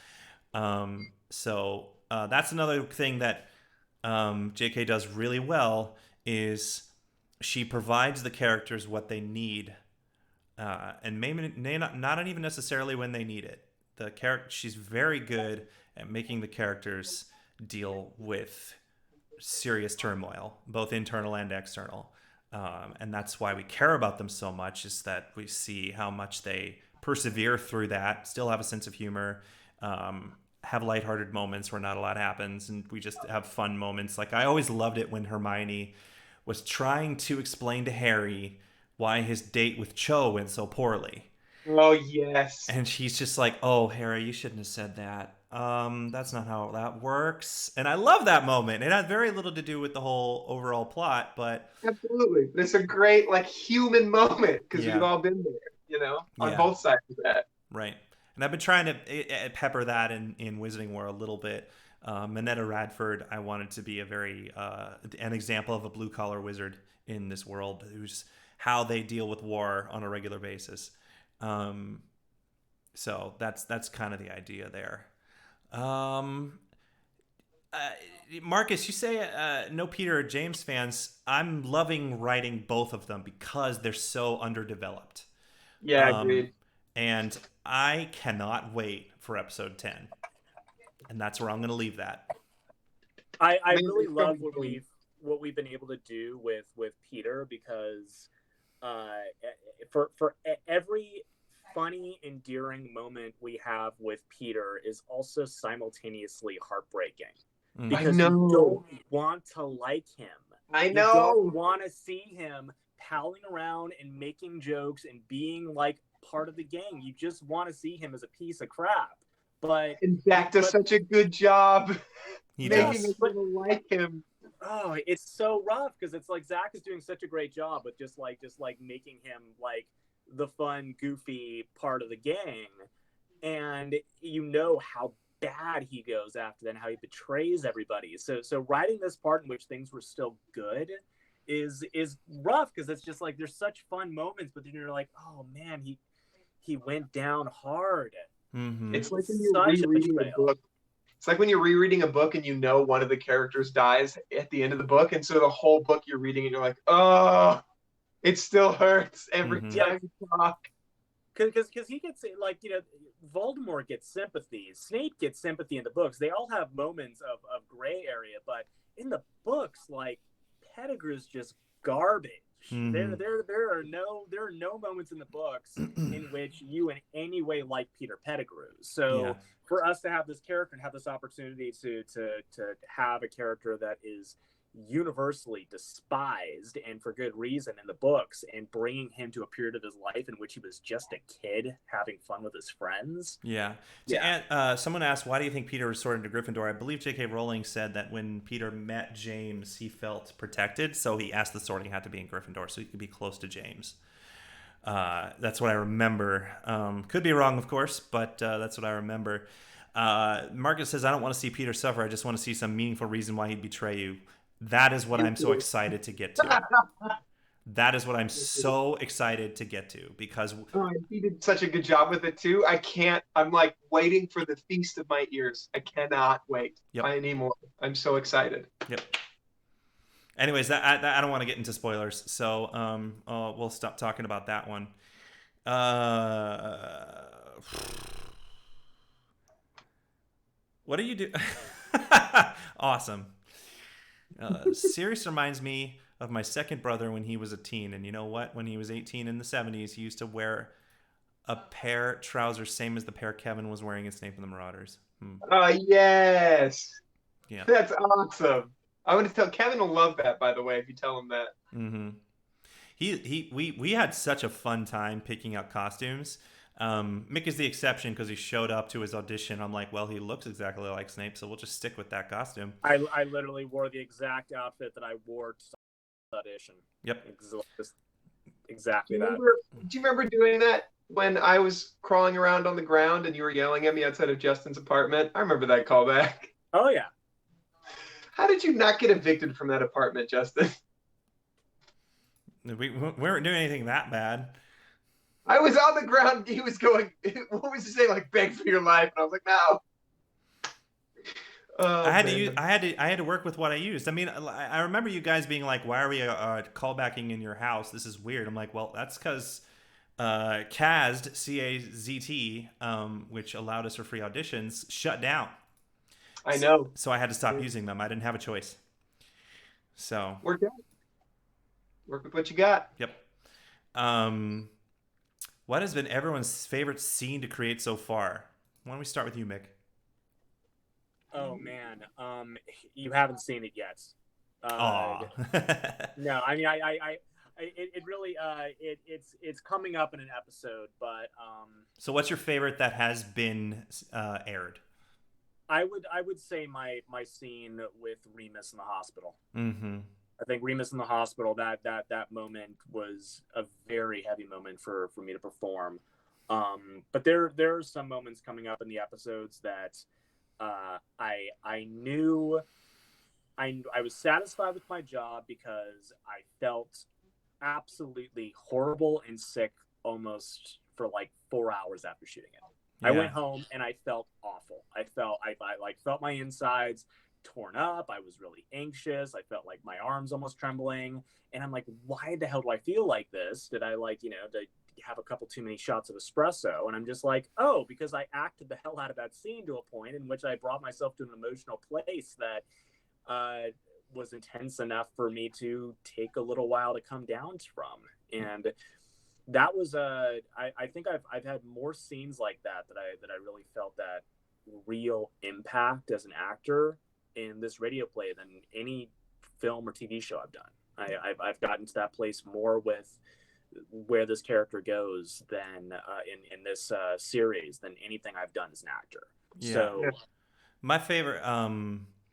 So that's another thing that J.K. does really well, is she provides the characters what they need, and maybe not even necessarily when they need it. She's very good at making the characters deal with serious turmoil, both internal and external, and that's why we care about them so much, is that we see how much they persevere through that, still have a sense of humor, have lighthearted moments where not a lot happens, and we just have fun moments. Like, I always loved it when Hermione was trying to explain to Harry why his date with Cho went so poorly. Oh, yes. And she's just like, oh, Harry, you shouldn't have said that. That's not how that works. And I love that moment. It had very little to do with the whole overall plot, but... Absolutely. It's a great, human moment, because we've all been there, on both sides of that. Right. And I've been trying to pepper that in Wizarding World a little bit. Minetta Radford, I wanted to be a very an example of a blue collar wizard in this world, who's how they deal with war on a regular basis. So that's kind of the idea there. Marcus, you say no Peter or James fans. I'm loving writing both of them because they're so underdeveloped. Yeah, agreed. And I cannot wait for episode 10. And that's where I'm going to leave that. I really love what we've been able to do with Peter, because for every funny, endearing moment we have with Peter is also simultaneously heartbreaking. Because you don't want to like him. I know. You don't want to see him palling around and making jokes and being like part of the gang. You just want to see him as a piece of crap. But Zach does such a good job making us like him. Oh, it's so rough, because it's like Zach is doing such a great job with just like making him like the fun, goofy part of the gang, and you know how bad he goes after that and how he betrays everybody. So writing this part in which things were still good is rough, because it's just like there's such fun moments, but then you're like, oh man, he went down hard. Mm-hmm. It's like when you're rereading a book. It's like when you're rereading a book and you know one of the characters dies at the end of the book, and so the whole book you're reading and you're like, oh, it still hurts every time you talk. Because he gets, like, you know, Voldemort gets sympathy, Snape gets sympathy in the books. They all have moments of gray area, but in the books, like, Pettigrew's just garbage. Mm-hmm. There are no moments in the books in which you in any way like Peter Pettigrew. So for us to have this character and have this opportunity to have a character that is universally despised, and for good reason, in the books, and bringing him to a period of his life in which he was just a kid having fun with his friends. Someone asked, why do you think Peter was sorted into Gryffindor? I believe J.K. Rowling said that when Peter met James, he felt protected, so he asked the sorting had to be in Gryffindor so he could be close to James. That's what I remember. Could be wrong, of course, but that's what I remember. Marcus says, I don't want to see Peter suffer. I just want to see some meaningful reason why he'd betray you. That is what I'm so excited to get to. That is what I'm so excited to get to, because he did such a good job with it too. I'm like waiting for the feast of my ears. I cannot wait anymore. I'm so excited. Yep. Anyways, I don't want to get into spoilers, so we'll stop talking about that one. What do you do? Awesome. Sirius reminds me of my second brother when he was a teen, and you know what? When he was 18 in the 70s, he used to wear a pair of trousers same as the pair Kevin was wearing in Snape and the Marauders. Yes. Yeah. That's awesome. I want to tell Kevin will love that, by the way, if you tell him that. Mm-hmm. We had such a fun time picking out costumes. Mick is the exception because he showed up to his audition. I'm like, well, he looks exactly like Snape, so we'll just stick with that costume. I literally wore the exact outfit that I wore to the audition. Yep. Exactly that. Do you remember doing that when I was crawling around on the ground and you were yelling at me outside of Justin's apartment? I remember that callback. Oh, yeah. How did you not get evicted from that apartment, Justin? We weren't doing anything that bad. I was on the ground. He was going, what was he saying? Like, beg for your life. And I was like, no. I had to work with what I used. I mean, I remember you guys being like, why are we callbacking in your house? This is weird. I'm like, well, that's because CAZT, C-A-Z-T, which allowed us for free auditions, shut down. I know. So I had to stop using them. I didn't have a choice. So. Work with what you got. Yep. What has been everyone's favorite scene to create so far? Why don't we start with you, Mick? Oh man, you haven't seen it yet. No, I mean, it really, it's coming up in an episode, but So, what's your favorite that has been aired? I would say my scene with Remus in the hospital. Mm-hmm. I think Remus in the hospital, that moment was a very heavy moment for me to perform. But there are some moments coming up in the episodes that I knew I was satisfied with my job because I felt absolutely horrible and sick almost for like 4 hours after shooting it. I went home and I felt awful. I felt my insides torn up. I was really anxious. I felt like my arms almost trembling. And I'm like, why the hell do I feel like this? Did I have a couple too many shots of espresso? And I'm just like, oh, because I acted the hell out of that scene to a point in which I brought myself to an emotional place that was intense enough for me to take a little while to come down from. And that was I think I've had more scenes like that I really felt that real impact as an actor in this radio play than any film or TV show I've done. I've gotten to that place more with where this character goes than in this series than anything I've done as an actor. Yeah. So my favorite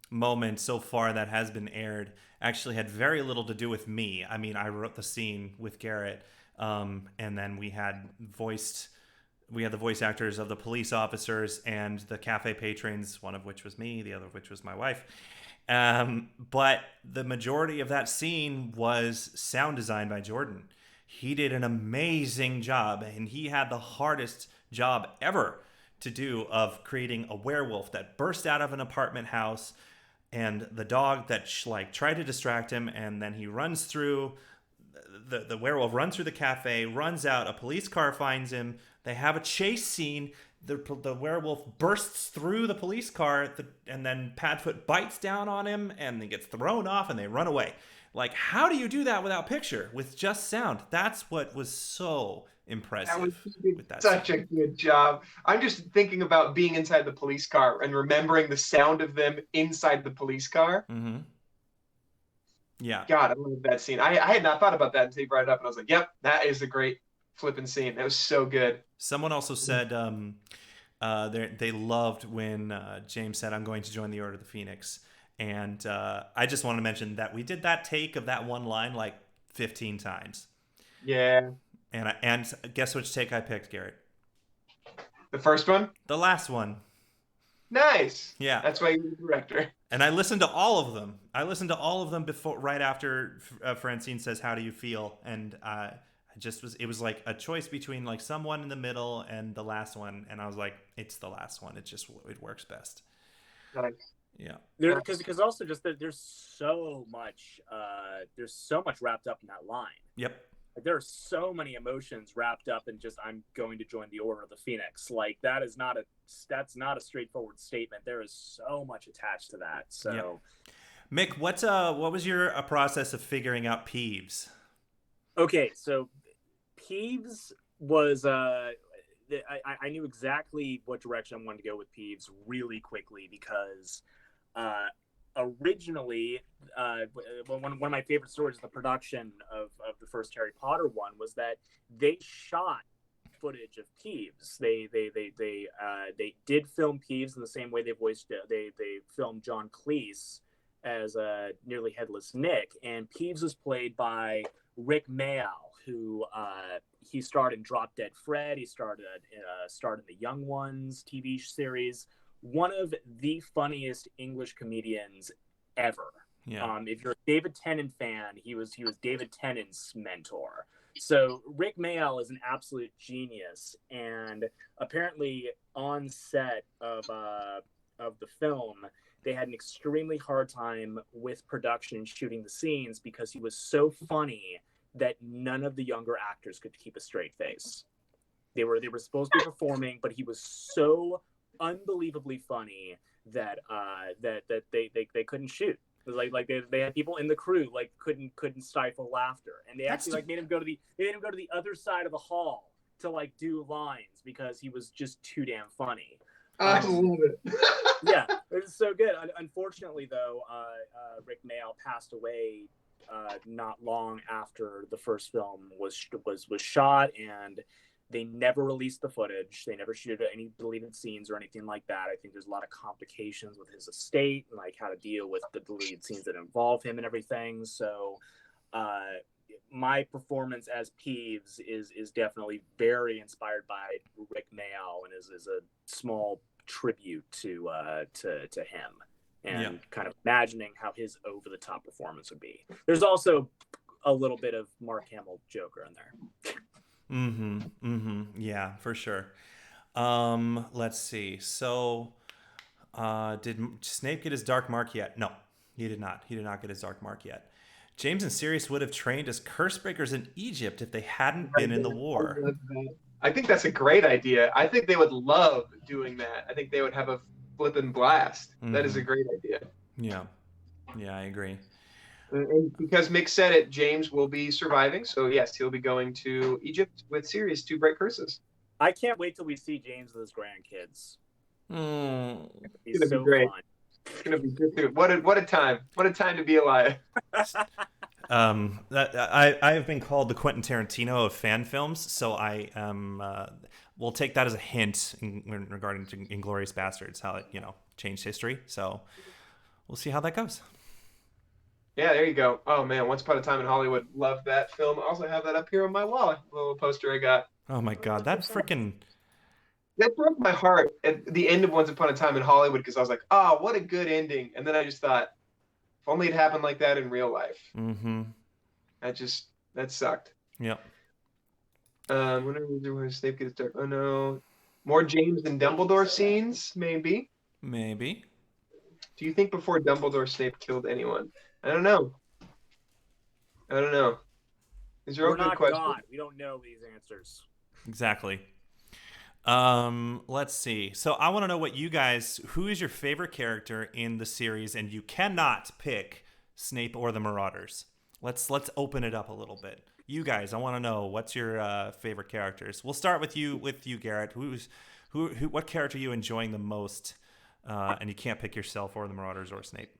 moment so far that has been aired actually had very little to do with me. I mean, I wrote the scene with Garrett, and then we had the voice actors of the police officers and the cafe patrons, one of which was me, the other of which was my wife. But the majority of that scene was sound designed by Jordan. He did an amazing job, and he had the hardest job ever to do of creating a werewolf that burst out of an apartment house, and the dog that tried to distract him, and then he runs through the werewolf runs through the cafe, runs out, a police car finds him, they have a chase scene, the werewolf bursts through the police car, and then Padfoot bites down on him and he gets thrown off and they run away. Like, how do you do that without picture, with just sound? That's what was so impressive. With that such scene. A good job. I'm just thinking about being inside the police car and remembering the sound of them inside the police car. Mm-hmm. Yeah. God, I love that scene. I had not thought about that until you brought it up, and I was like, yep, that is a great flipping scene. That was so good. Someone also said they loved when James said, "I'm going to join the Order of the Phoenix." And I just want to mention that we did that take of that one line like 15 times. Yeah. And guess which take I picked, Garrett? The first one? The last one. Nice. Yeah. That's why you're the director. And I listened to all of them. Right after Francine says, "How do you feel?" And it was like a choice between like someone in the middle and the last one. And I was like, it's the last one. It works best. Nice. Yeah. Because also just that there's so much wrapped up in that line. Yep. Like, there are so many emotions wrapped up in just, I'm going to join the Order of the Phoenix. Like, that's not a straightforward statement. There is so much attached to that. So, yep. Mick, what was your process of figuring out Peeves? Okay, so Peeves was I knew exactly what direction I wanted to go with Peeves really quickly because originally, one of my favorite stories of the production of the first Harry Potter one was that they shot footage of Peeves. They did film Peeves in the same way they filmed John Cleese as a nearly headless Nick, and Peeves was played by Rick Mayall, who he starred in Drop Dead Fred. He starred in the Young Ones TV series. One of the funniest English comedians ever. Yeah. If you're a David Tennant fan, he was David Tennant's mentor. So Rick Mayall is an absolute genius, and apparently on set of the film, they had an extremely hard time with production and shooting the scenes because he was so funny that none of the younger actors could keep a straight face. They were supposed to be performing, but he was so unbelievably funny that they couldn't shoot. It was like they had people in the crew like couldn't stifle laughter, and they actually made him go to the other side of the hall to like do lines because he was just too damn funny. I love it. Yeah, it was so good. Unfortunately, though, Rick Mayall passed away not long after the first film was shot, and they never released the footage. They never shot any deleted scenes or anything like that. I think there's a lot of complications with his estate and like how to deal with the deleted scenes that involve him and everything. So my performance as Peeves is definitely very inspired by Rick Mayall and is a small tribute to him, and kind of imagining how his over the top performance would be. There's also a little bit of Mark Hamill Joker in there. Yeah, for sure. Let's see. So, did Snape get his dark mark yet? No, he did not. He did not get his dark mark yet. James and Sirius would have trained as curse breakers in Egypt if they hadn't been in the war. I think that's a great idea. I think they would love doing that. I think they would have a flippin' blast. That is a great idea. Yeah, I agree. And because Mick said it, James will be surviving. So yes, he'll be going to Egypt with Sirius to break curses. I can't wait till we see James with his grandkids. It's gonna be great. Fun. It's gonna be good. What a time! What a time to be alive. I have been called the Quentin Tarantino of fan films, so I will take that as a hint regarding to Inglourious Bastards, how it changed history. So we'll see how that goes. Yeah, there you go. Oh man, Once Upon a Time in Hollywood, love that film. I also have that up here on my wall, a little poster I got. Oh my god, that broke my heart at the end of Once Upon a Time in Hollywood, because I was like, oh, what a good ending. And then I just thought, if only it happened like that in real life. That sucked. Yep. Whenever Snape gets dark. Oh no. More James and Dumbledore scenes, maybe. Do you think before Dumbledore, Snape killed anyone? I don't know. These are open questions. God. We don't know these answers. Exactly. Let's see. So I want to know who is your favorite character in the series, and you cannot pick Snape or the Marauders. Let's open it up a little bit. You guys, I want to know what's your favorite characters. We'll start with you, Garrett. What character are you enjoying the most? And you can't pick yourself or the Marauders or Snape.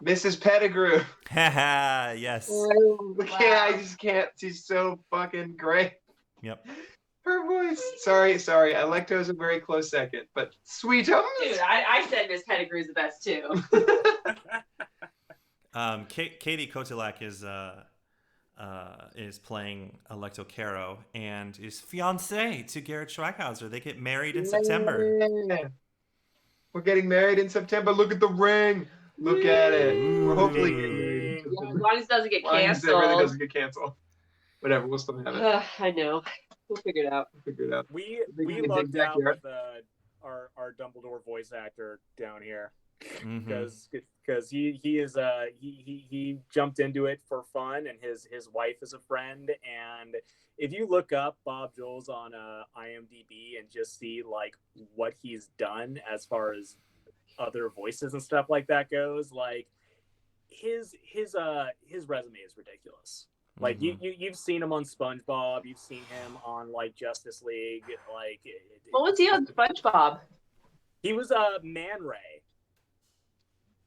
Mrs. Pettigrew. Haha, yes. I just can't. She's so fucking great. Yep. Her voice. Sorry. Electo's a very close second, but sweet. Dude, I said Miss Pettigrew's the best too. Katie Kotilak is playing Electo Caro and is fiancée to Garrett Schweighauser. They get married in September. We're getting married in September. Look at the ring. Look at it. We're hopefully getting married. As long as it doesn't get canceled. It really doesn't get canceled. Whatever, we'll still have it. I know. We'll figure it out. We lucked out with our Dumbledore voice actor down here, because he jumped into it for fun, and his wife is a friend. And if you look up Bob Jones on IMDb and just see like what he's done as far as other voices and stuff like that goes, like his resume is ridiculous. Like you've seen him on SpongeBob, you've seen him on like Justice League. Like, what was he on SpongeBob? He was Man Ray.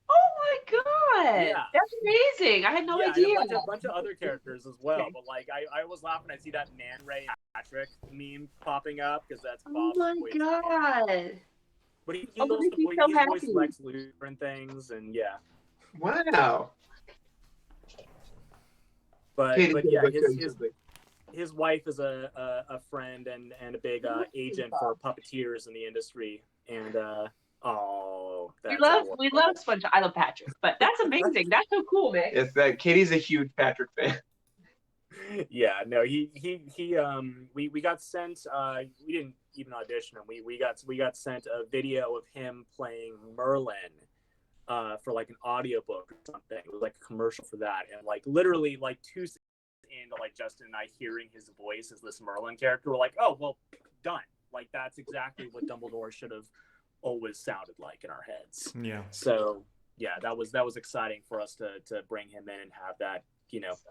Oh my god, yeah. That's amazing! I had no idea. And a bunch of other characters as well, but like I was laughing. I see that Man Ray Patrick meme popping up because that's Bob's voice. Oh my god! But he voiced Lex Luthor and things, and yeah. Wow. But yeah, his wife is a friend and a big agent for puppeteers in the industry, and we love SpongeBob. I love Patrick, but that's amazing. That's so cool, man. It's that Katie's a huge Patrick fan. Yeah, no, we got sent. We didn't even audition him. We got sent a video of him playing Merlin. For like an audiobook or something. It was like a commercial for that, and like literally like 2 seconds into like Justin and I hearing his voice as this Merlin character, we're like, oh well, done. Like that's exactly what Dumbledore should have always sounded like in our heads. Yeah. So yeah, that was exciting for us to bring him in and have that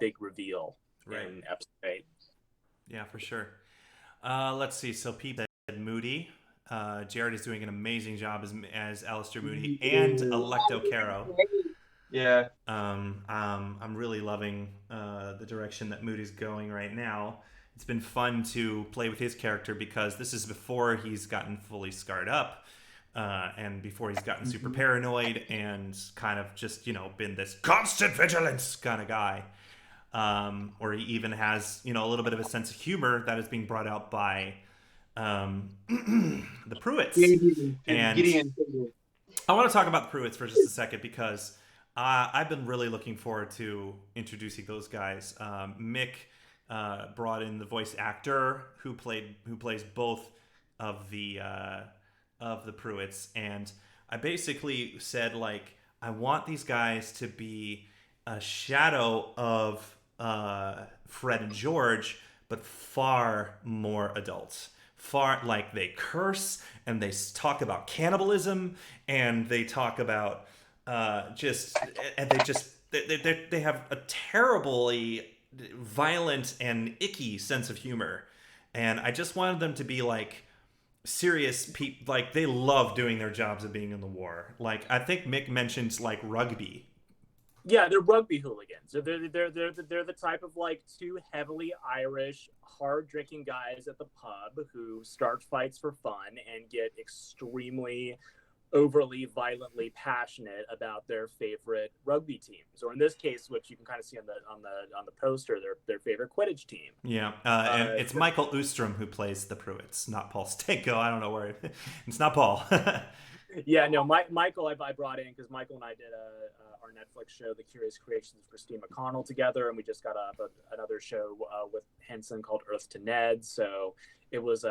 big reveal in episode 8. Yeah, for sure. Let's see. So Pete said Moody. Jared is doing an amazing job as Alistair Moody and Electo Caro. Yeah. I'm really loving the direction that Moody's going right now. It's been fun to play with his character because this is before he's gotten fully scarred up, and before he's gotten super paranoid and kind of just been this constant vigilance kind of guy. Or he even has a little bit of a sense of humor that is being brought out by the Pruitts. And Gideon. I want to talk about the Pruitts for just a second because I've been really looking forward to introducing those guys. Mick brought in the voice actor who plays both of the Pruitts, and I basically said, like, I want these guys to be a shadow of Fred and George, but far more adults. Far, like, they curse and they talk about cannibalism and they talk about they have a terribly violent and icky sense of humor, and I just wanted them to be like serious people. Like, they love doing their jobs of being in the war. Like, I think Mick mentioned like rugby. Yeah, they're rugby hooligans. They're the type of like two heavily Irish, hard drinking guys at the pub who start fights for fun and get extremely overly violently passionate about their favorite rugby teams, or in this case, which you can kind of see on the poster, their favorite Quidditch team. Yeah, and it's Michael Ostrom who plays the Pruitts, not Paul Stanko. I don't know where it's not Paul. Yeah, no, Michael I brought in because Michael and I did our Netflix show, The Curious Creations of Christine McConnell, together, and we just got another show with Henson called Earth to Ned. So it was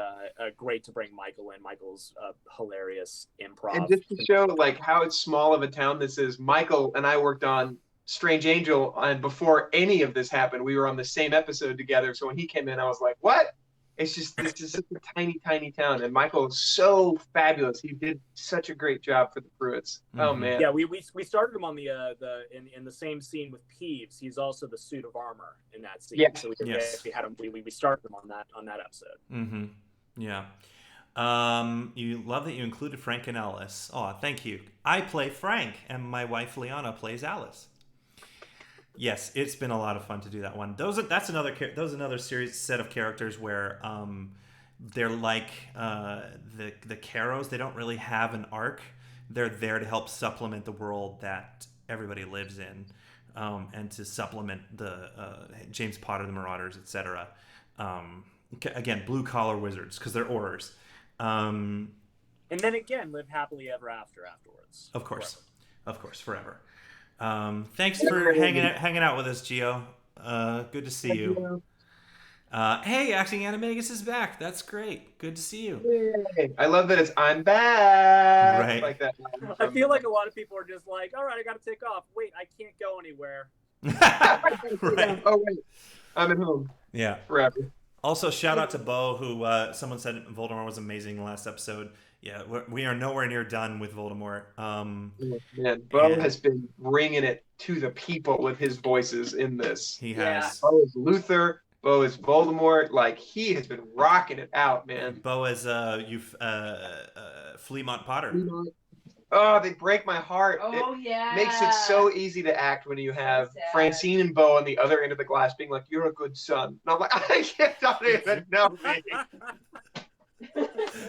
great to bring Michael in. Michael's hilarious improv. And just to show like how small of a town this is, Michael and I worked on Strange Angel, and before any of this happened, we were on the same episode together. So when he came in, I was like, "What?" It's just such a tiny town, and Michael is so fabulous. He did such a great job for the Pruitts. Mm-hmm. Oh man! Yeah, we started him on in the same scene with Peeves. He's also the suit of armor in that scene. Yeah. So we had him. We started him on that episode. Mm-hmm. Yeah. You love that you included Frank and Alice. Oh, thank you. I play Frank, and my wife Liana plays Alice. Yes, it's been a lot of fun to do that one. That's another series set of characters where they're like the Caros. They don't really have an arc. They're there to help supplement the world that everybody lives in, and to supplement the James Potter, the Marauders, etc. Again, blue collar wizards because they're Aurors. And then again, live happily ever afterwards. Of course, forever. Thanks for hanging out with us, Gio. Good to see you. Hey, Acting Animagus is back. That's great. Good to see you. Yay. I love that it's I'm back. Right. Like that. I feel like a lot of people are just like, all right, I got to take off. Wait, I can't go anywhere. Right. Oh wait, I'm at home. Yeah. Forever. Also, shout out to Bo, who someone said Voldemort was amazing last episode. Yeah, we are nowhere near done with Voldemort. Man, Bo has been bringing it to the people with his voices in this. He has. Bo is Luther. Bo is Voldemort. Like, he has been rocking it out, man. Bo is Fleamont Potter. Oh, they break my heart. Oh, yeah. Makes it so easy to act when you have Francine and Bo on the other end of the glass being like, "You're a good son." And I'm like, I can't even know me.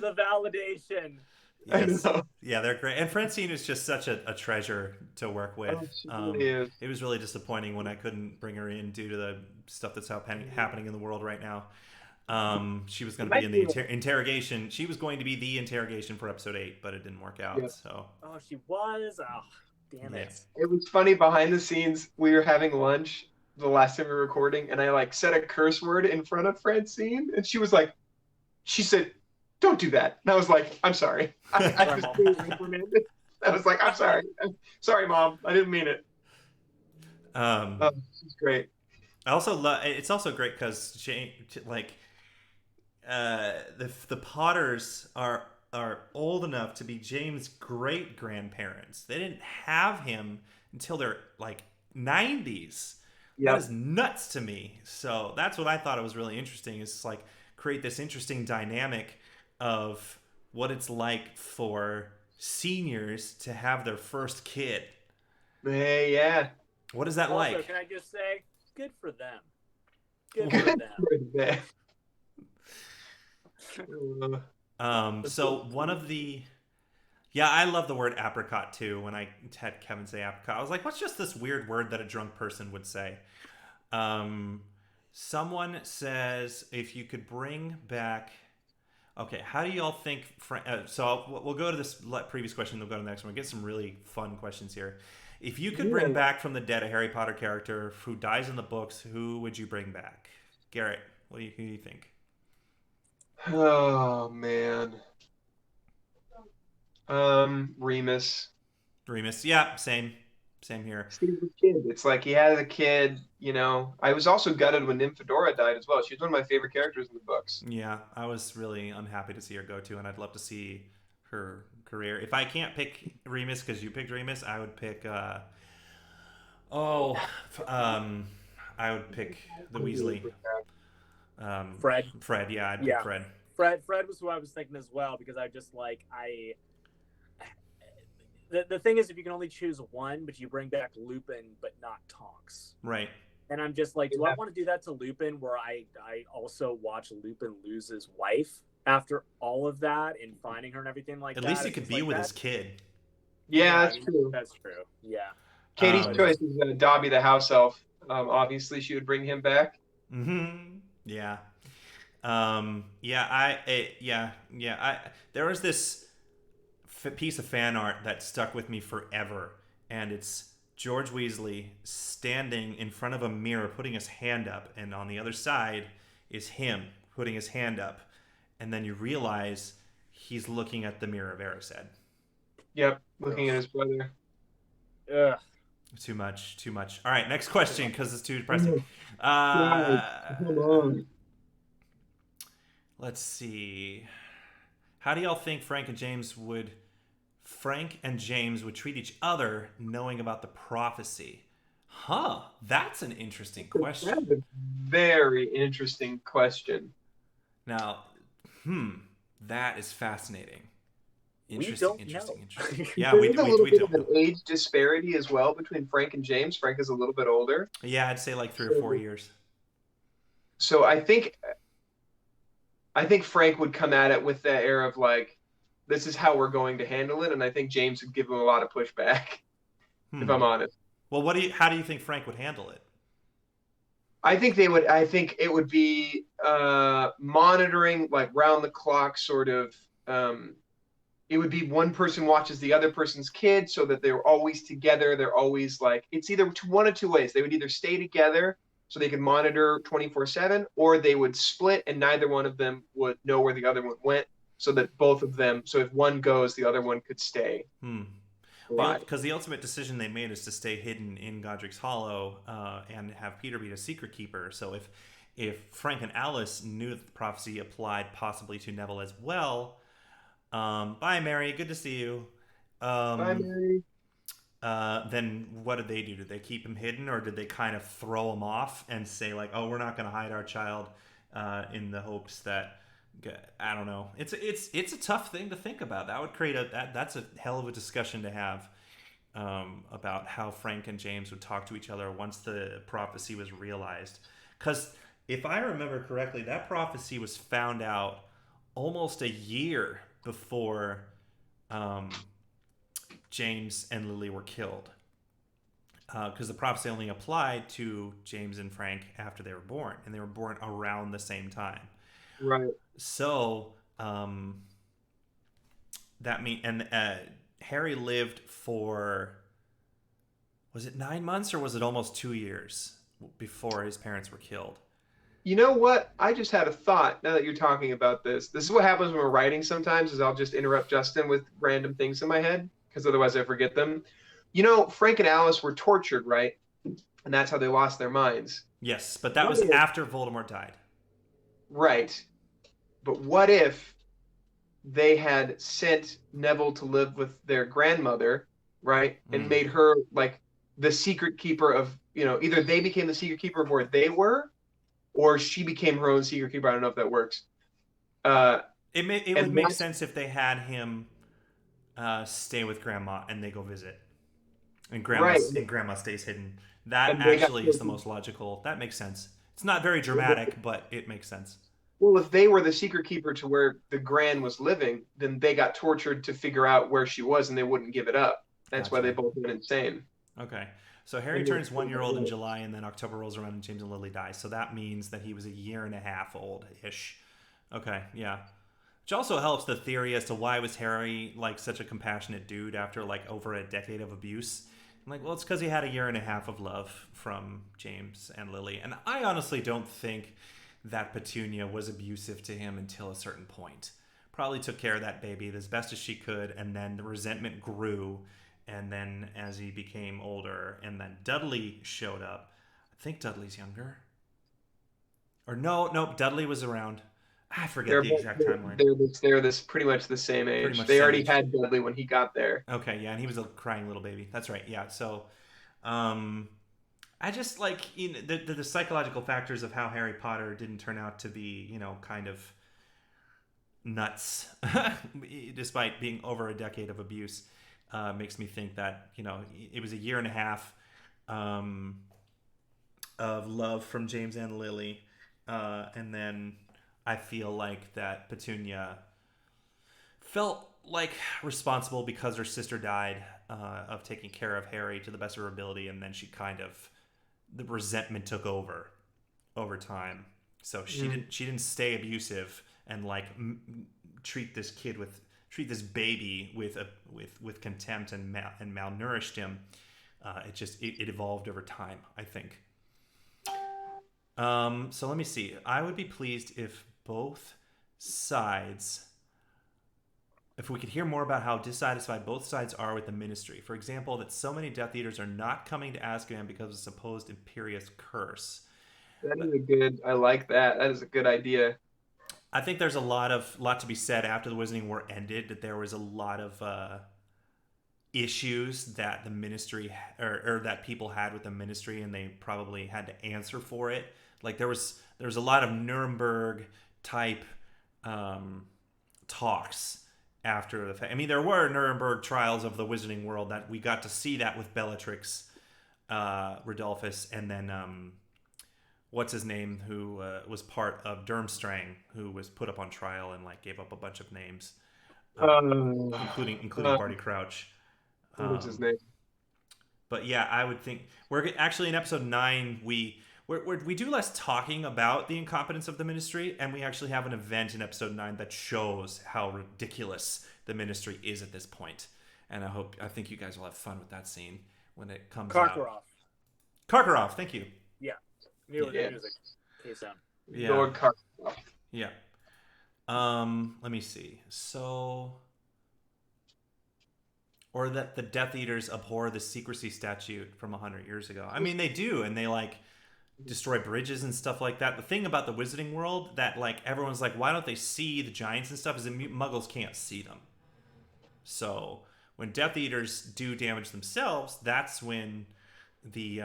The validation. Yes. Yeah, they're great. And Francine is just such a treasure to work with. Oh, she is. It was really disappointing when I couldn't bring her in due to the stuff that's happening in the world right now. She was going to be in the interrogation. She was going to be the interrogation for episode 8, but it didn't work out. Yeah. So. Oh, she was. Oh, damn it! Yeah. It was funny behind the scenes. We were having lunch the last time we were recording, and I like said a curse word in front of Francine, and she said, "Don't do that." And I was like, "I'm sorry." I was reprimanded. I was like, "I'm sorry. Sorry, Mom. I didn't mean it." This is great. I also love. It's also great because the Potters are old enough to be James' great grandparents. They didn't have him until their like 90s. Yep. That is nuts to me. So that's what I thought it was really interesting. Is like create this interesting dynamic of what it's like for seniors to have their first kid. Hey, yeah. What is that also, like? Can I just say, good for them. Good for them. So one of the, I love the word apricot too. When I had Kevin say apricot, I was like, what's just this weird word that a drunk person would say? Someone says if you could bring back, Okay, how do y'all think? We'll go to this previous question. We'll go to the next one. We'll get some really fun questions here. If you could bring back from the dead a Harry Potter character who dies in the books, who would you bring back? Garrett, who do you think? Oh man. Remus. Remus. Yeah, same here. He's a kid. It's like he had a kid, you know. I was also gutted when Nymphadora died as well. She was one of my favorite characters in the books. Yeah, I was really unhappy to see her go to, and I'd love to see her career. If I can't pick Remus because you picked Remus, I would pick. I would pick the Weasley. Fred. Fred, yeah, I'd pick Fred. Fred was who I was thinking as well, because I just the thing is, if you can only choose one, but you bring back Lupin but not Tonks. Right. And I'm just like, do I want to do that to Lupin, where I also watch Lupin lose his wife after all of that and finding her and everything like that? At least he could be with his kid. Yeah, that's true. That's true. Yeah. Katie's choice is Dobby the house elf. Obviously, she would bring him back. Mm-hmm. Yeah. There was this piece of fan art that stuck with me forever, and it's George Weasley standing in front of a mirror putting his hand up, and on the other side is him putting his hand up, and then you realize he's looking at the mirror of Erised. Yep, looking at his brother. Ugh. Too much. All right, next question, because it's too depressing. Let's see. How do y'all think Frank and James would treat each other knowing about the prophecy? Huh, that's an interesting question. That's a very interesting question. Now, that is fascinating. Interesting. Yeah, we There's a little bit of an age disparity as well between Frank and James. Frank is a little bit older. Yeah, I'd say like 3 or 4 years. So I think Frank would come at it with that air of like, this is how we're going to handle it, and I think James would give him a lot of pushback, if I'm honest. Well, how do you think Frank would handle it? I think it would be monitoring, like round the clock sort of. It would be one person watches the other person's kid so that they're always together. They're always like, it's either one of two ways. They would either stay together so they could monitor 24/7, or they would split and neither one of them would know where the other one went, so that both of them, so if one goes, the other one could stay. Well, because the ultimate decision they made is to stay hidden in Godric's Hollow and have Peter be the secret keeper. So if Frank and Alice knew that the prophecy applied possibly to Neville as well, bye, Mary. Good to see you. Bye, Mary. Then what did they do? Did they keep him hidden, or did they kind of throw him off and say like, "Oh, we're not going to hide our child," in the hopes that I don't know. It's a tough thing to think about. That would create that's a hell of a discussion to have about how Frank and James would talk to each other once the prophecy was realized. Because if I remember correctly, that prophecy was found out almost a year before James and Lily were killed. Because the prophecy only applied to James and Frank after they were born, and they were born around the same time. Right. So Harry lived for, was it 9 months or was it almost 2 years before his parents were killed? You know what? I just had a thought now that you're talking about this. This is what happens when we're writing sometimes, is I'll just interrupt Justin with random things in my head, because otherwise I forget them. You know, Frank and Alice were tortured, right? And that's how they lost their minds. Yes, but that was after Voldemort died. Right. But what if they had sent Neville to live with their grandmother, right? And made her like the secret keeper of, either they became the secret keeper of where they were, or she became her own secret keeper. I don't know if that works. It would make sense if they had him stay with Grandma and they go visit. And Grandma stays hidden. That actually is the most logical. That makes sense. It's not very dramatic, but it makes sense. Well, if they were the secret keeper to where the Gran was living, then they got tortured to figure out where she was, and they wouldn't give it up. That's why they both went insane. Okay. So Harry turns 1 year old in July, and then October rolls around and James and Lily die. So that means that he was a year and a half old-ish. Okay, yeah. Which also helps the theory as to why was Harry like such a compassionate dude after like over a decade of abuse. I'm like, well, it's because he had a year and a half of love from James and Lily. And I honestly don't think that Petunia was abusive to him until a certain point. Probably took care of that baby as best as she could, and then the resentment grew. And then as he became older, and then Dudley showed up. I think Dudley's younger. Or no, Dudley was around. I forget the exact timeline. They're this pretty much the same age. They already had Dudley when he got there. Okay, yeah, and he was a crying little baby. That's right. Yeah, so I just like the psychological factors of how Harry Potter didn't turn out to be, kind of nuts, despite being over a decade of abuse, makes me think that it was a year and a half of love from James and Lily, and then I feel like that Petunia felt like responsible because her sister died of taking care of Harry to the best of her ability, and then the resentment took over time. So she didn't stay abusive and like treat this baby with contempt and malnourished him. It evolved over time, I think. So let me see. I would be pleased if we could hear more about how dissatisfied both sides are with the Ministry. For example, that so many Death Eaters are not coming to Azkaban because of a supposed Imperious curse. I like that. That is a good idea. I think there's a lot to be said after the Wizarding War ended, that there was a lot of issues that the Ministry or that people had with the Ministry, and they probably had to answer for it. Like there was a lot of Nuremberg type talks after the fact. I mean, there were Nuremberg trials of the Wizarding world that we got to see that with Bellatrix, Rodolphus, and then what's his name, who was part of Durmstrang, who was put up on trial and like gave up a bunch of names, including Barty Crouch. What's his name? But yeah, I would think we're actually in episode 9. We do less talking about the incompetence of the Ministry, and we actually have an event in episode 9 that shows how ridiculous the Ministry is at this point. And I think you guys will have fun with that scene when it comes out. Karkaroff, thank you. Yeah. Music. K-sound. Yeah. Lord Karkaroff. Yeah. Let me see. Or that the Death Eaters abhor the secrecy statute from 100 years ago. I mean, they do, and they like destroy bridges and stuff like that. The thing about the Wizarding world that like everyone's like, why don't they see the giants and stuff, is that Muggles can't see them. So when Death Eaters do damage themselves, that's when the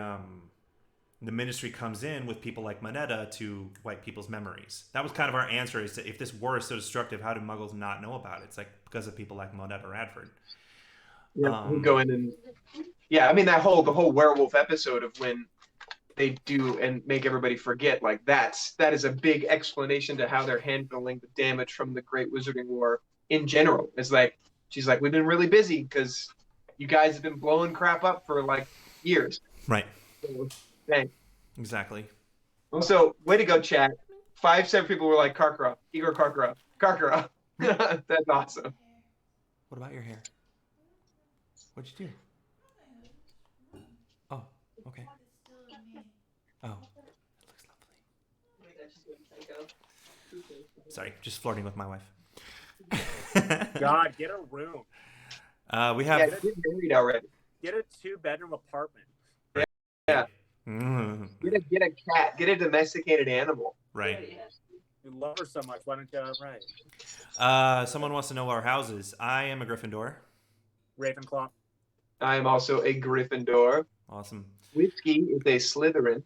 Ministry comes in with people like Moneta to wipe people's memories. That was kind of our answer, is to, if this war is so destructive, how do Muggles not know about it? It's like because of people like Moneta Radford. Yeah, we go in and I mean the whole werewolf episode of when they do and make everybody forget, like that is a big explanation to how they're handling the damage from the Great Wizarding War in general. It's like she's like, we've been really busy because you guys have been blowing crap up for like years. Right. So, thanks. Exactly. Also, way to go, chat. 5-7 people were like Karkaroff, Igor Karkaroff. That's awesome. What about your hair? What'd you do? Oh, okay. Oh, it looks lovely. Sorry, just flirting with my wife. God, get a room. We have. Yeah, get married already. Get a 2-bedroom apartment. Yeah. Mm. Get a cat. Get a domesticated animal. Right. You love her so much. Why don't you? Right. Someone wants to know our houses. I am a Gryffindor. Ravenclaw. I am also a Gryffindor. Awesome. Whiskey is a Slytherin.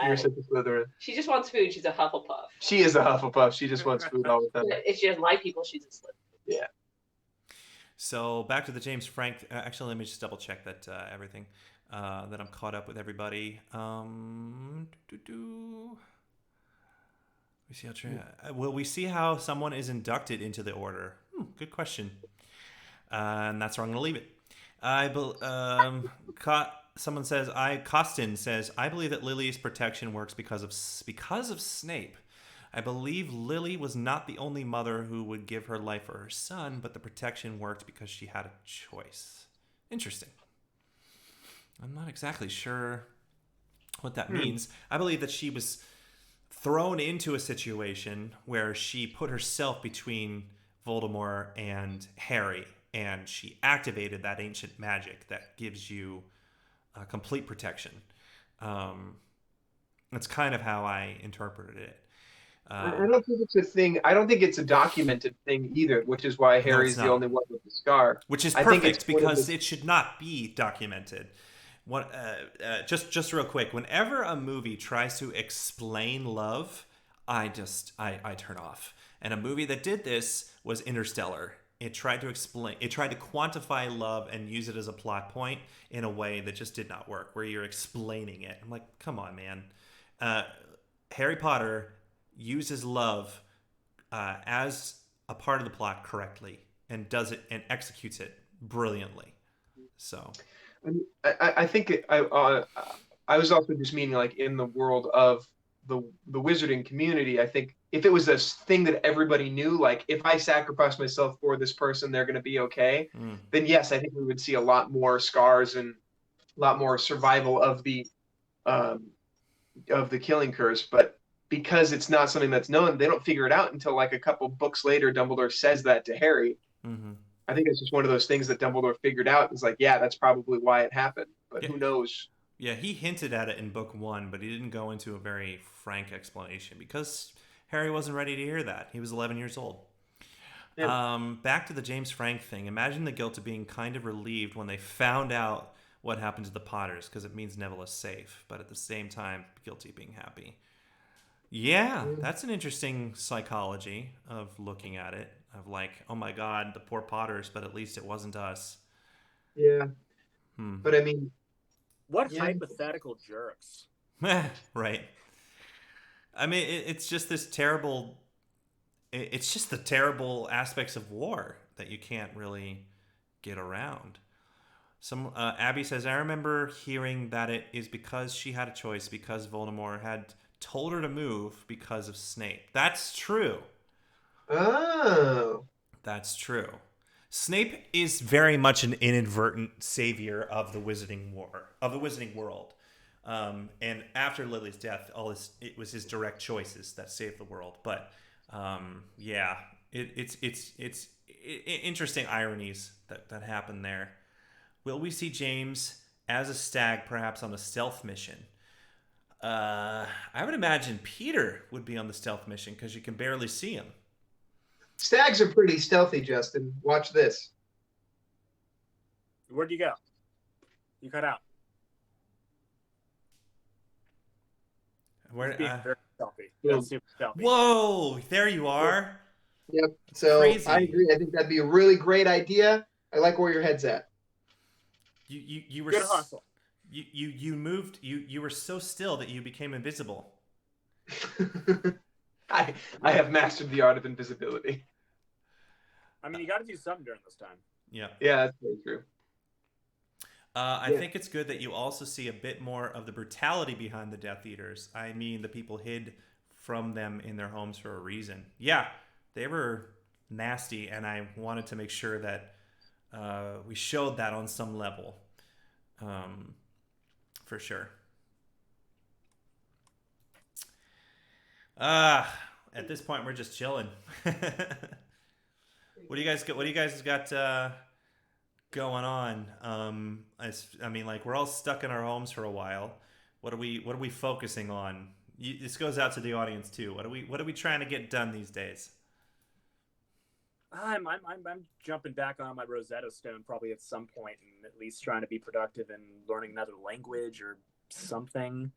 You're such a Slytherin. She just wants food. She's a Hufflepuff. She is a Hufflepuff. She just wants food all the time. If she doesn't like people, she's a Slytherin. Yeah. So back to the James Frank. Actually, let me just double check that everything that I'm caught up with everybody. We see how will we see how someone is inducted into the order? Good question. And that's where I'm going to leave it. Someone says, Costin says, I believe that Lily's protection works because of Snape. I believe Lily was not the only mother who would give her life for her son, but the protection worked because she had a choice. Interesting. I'm not exactly sure what that means. I believe that she was thrown into a situation where she put herself between Voldemort and Harry, and she activated that ancient magic that gives you complete protection. That's kind of how I interpreted it. I don't think it's a thing. I don't think it's a documented thing either, which is why Harry's the only one with the scar. Which is I think perfect it's because it should not be documented. Just real quick, whenever a movie tries to explain love, I turn off. And a movie that did this was Interstellar. It tried to quantify love and use it as a plot point in a way that just did not work, where you're explaining it. I'm like, come on, man. Harry Potter uses love as a part of the plot correctly and does it and executes it brilliantly. So I think I was also just meaning like in the world of the wizarding community. I think if it was a thing that everybody knew, like if I sacrifice myself for this person, they're going to be okay, then yes, I think we would see a lot more scars and a lot more survival of the killing curse. But because it's not something that's known, they don't figure it out until like a couple books later. Dumbledore says that to Harry. I think it's just one of those things that Dumbledore figured out. It's like, yeah, that's probably why it happened, but who knows? Yeah, he hinted at it in book 1, but he didn't go into a very frank explanation because Harry wasn't ready to hear that. He was 11 years old. Yeah. Back to the James Frank thing. Imagine the guilt of being kind of relieved when they found out what happened to the Potters, because it means Neville is safe, but at the same time, guilty being happy. Yeah, that's an interesting psychology of looking at it, of like, oh my God, the poor Potters, but at least it wasn't us. Yeah. But I mean... What hypothetical jerks. Right. I mean, it's just this terrible... It's just the terrible aspects of war that you can't really get around. Abby says, I remember hearing that it is because she had a choice, because Voldemort had told her to move because of Snape. That's true. Oh. That's true. Snape is very much an inadvertent savior of the Wizarding world. And after Lily's death, it was his direct choices that saved the world. But yeah, it's interesting ironies that happen there. Will we see James as a stag, perhaps on a stealth mission? I would imagine Peter would be on the stealth mission because you can barely see him. Stags are pretty stealthy, Justin. Watch this. Where'd you go? You cut out. Where? Very stealthy. That's super stealthy. Whoa! There you are. Yep. So crazy. I agree. I think that'd be a really great idea. I like where your head's at. You were good hustle. You moved. You were so still that you became invisible. I have mastered the art of invisibility. I mean, you got to do something during this time. Yeah. Yeah, that's very true. I think it's good that you also see a bit more of the brutality behind the Death Eaters. I mean, the people hid from them in their homes for a reason. Yeah, they were nasty, and I wanted to make sure that we showed that on some level. For sure. At this point, we're just chilling. What do you guys got going on? I mean, like, we're all stuck in our homes for a while. What are we focusing on? This goes out to the audience too. What are we trying to get done these days? I'm jumping back on my Rosetta Stone probably at some point, and at least trying to be productive in learning another language or something.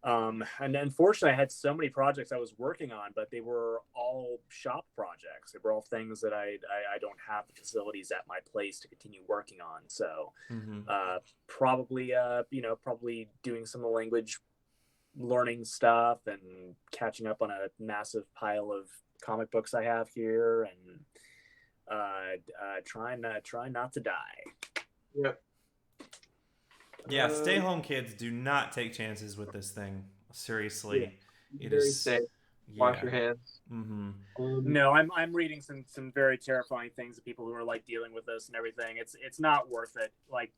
And unfortunately, I had so many projects I was working on, but they were all shop projects. They were all things that I don't have the facilities at my place to continue working on. So probably doing some of the language learning stuff and catching up on a massive pile of comic books I have here, and trying not to die. Yep. Yeah, stay home, kids. Do not take chances with this thing. Seriously, it is safe. Wash your hands. Mm-hmm. No, I'm reading some very terrifying things of people who are like dealing with this and everything. It's not worth it. Like,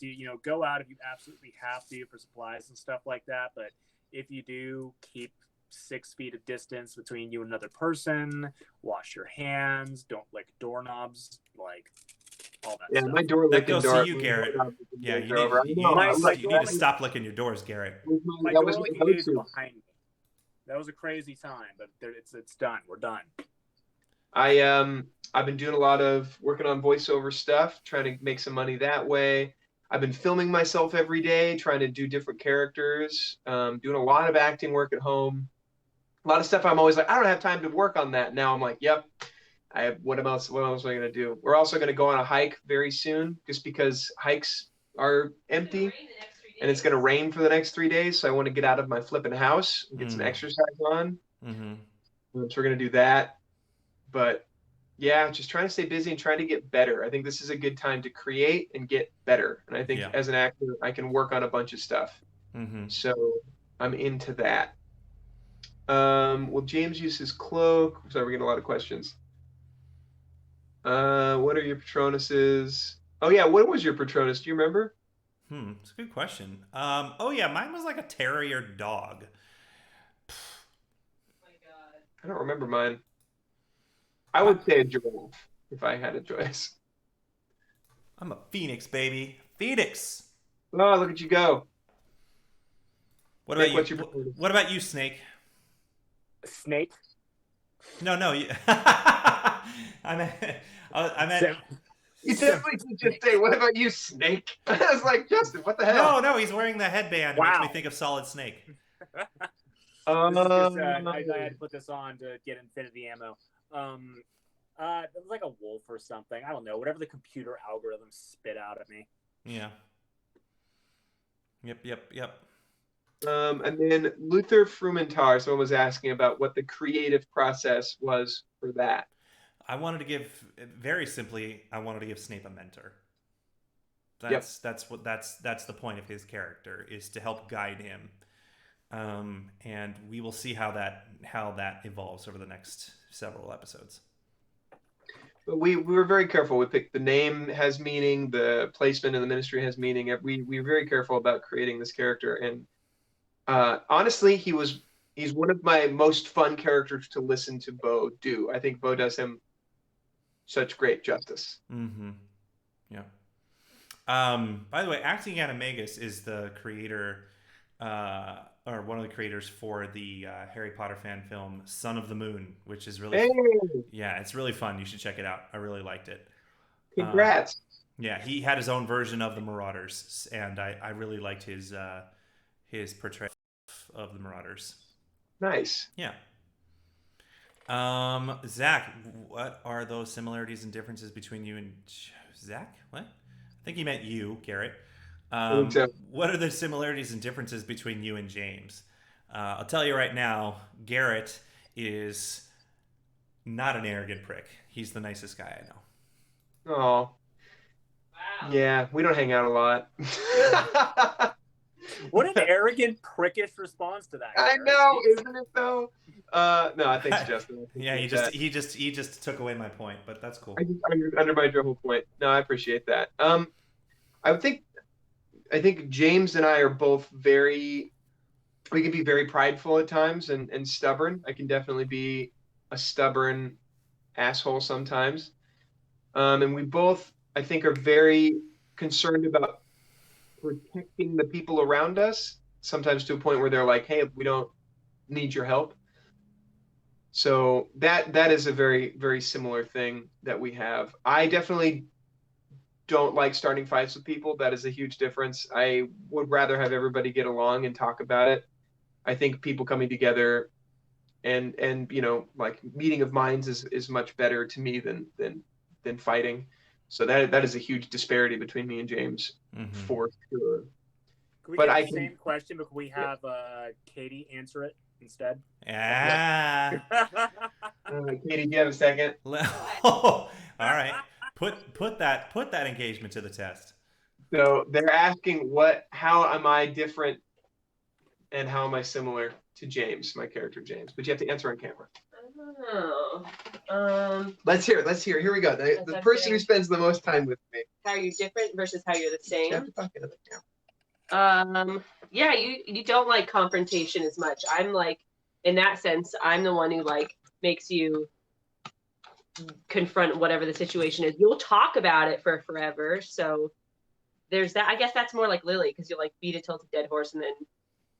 go out if you absolutely have to for supplies and stuff like that. But if you do, keep 6 feet of distance between you and another person. Wash your hands. Don't lick doorknobs. Like all that. Yeah, stuff. my door That licking goes door. to you, Garrett. Yeah, you over. need to stop licking your doors, Garrett. My That door was my licking is go-to. behind me. That was a crazy time, but it's done. We're done. I've been doing a lot of working on voiceover stuff, trying to make some money that way. I've been filming myself every day, trying to do different characters, doing a lot of acting work at home. A lot of stuff I'm always like, I don't have time to work on that. Now I'm like, yep. What else am I going to do? We're also going to go on a hike very soon, just because hikes are empty and it's going to rain for the next 3 days. So I want to get out of my flipping house and get some exercise on. Mm-hmm. So we're going to do that. But yeah, just trying to stay busy and trying to get better. I think this is a good time to create and get better. And I think as an actor, I can work on a bunch of stuff. Mm-hmm. So I'm into that. Will James use his cloak? Sorry, we're getting a lot of questions. What are your Patronuses? Oh yeah, what was your Patronus? Do you remember? It's a good question. Oh yeah, mine was like a terrier dog. Oh my god. I don't remember mine. I would say a giraffe if I had a choice. I'm a phoenix, baby. Phoenix. Oh, look at you go. What Nick, about what's you? your Patronus? What about you, Snake? Snake. No. I meant. You definitely did just say, "What about you, Snake?" I was like, Justin, what the hell? No, he's wearing the headband. It makes me think of Solid Snake. I had to put this on to get infinity ammo. It was like a wolf or something. I don't know. Whatever the computer algorithm spit out at me. Yeah. Yep. And then Luther Frumentar, someone was asking about what the creative process was for that. I wanted to give Snape a mentor. That's the point of his character, is to help guide him. And we will see how that evolves over the next several episodes. But we were very careful. We picked the name has meaning, the placement in the ministry has meaning. We were very careful about creating this character, and honestly, he's one of my most fun characters to listen to Bo do. I think Bo does him such great justice. Mm-hmm. Yeah. By the way, Acting Animagus is the creator, or one of the creators for the Harry Potter fan film Son of the Moon, which is really yeah, it's really fun. You should check it out. I really liked it. Congrats. Yeah, he had his own version of the Marauders, and I really liked his portrayal of the Marauders. Nice. Yeah. Zach, what are those similarities and differences between you and Zach? What? I think he meant you, Garrett. What are the similarities and differences between you and James? I'll tell you right now, Garrett is not an arrogant prick. He's the nicest guy I know. Oh. Wow. Yeah, we don't hang out a lot. What an arrogant, prickish response to that. I know, isn't it though? No, thanks, Justin. Yeah, he just took away my point, but that's cool. I just undermined your whole point. No, I appreciate that. I think James and I are both we can be very prideful at times and stubborn. I can definitely be a stubborn asshole sometimes. And we both, I think, are very concerned about protecting the people around us, sometimes to a point where they're like, hey, we don't need your help. So that is a very, very similar thing that we have. I definitely don't like starting fights with people. That is a huge difference. I would rather have everybody get along and talk about it. I think people coming together and like meeting of minds is much better to me than fighting. So that is a huge disparity between me and James, for sure. Can we get the same question, but can we have Katie answer it instead? Yeah. Katie, do you have a second? All right. Put that engagement to the test. So they're asking how am I different and how am I similar to James, my character James? But you have to answer on camera. Oh. Let's hear. Here we go. The person who spends the most time with me. How you're different versus how you're the same. You have to talk into the camera. Yeah, you don't like confrontation as much. I'm like, in that sense, I'm the one who like makes you confront whatever the situation is. You'll talk about it for forever. So there's that. I guess that's more like Lily, because you'll like beat it till it's a dead horse and then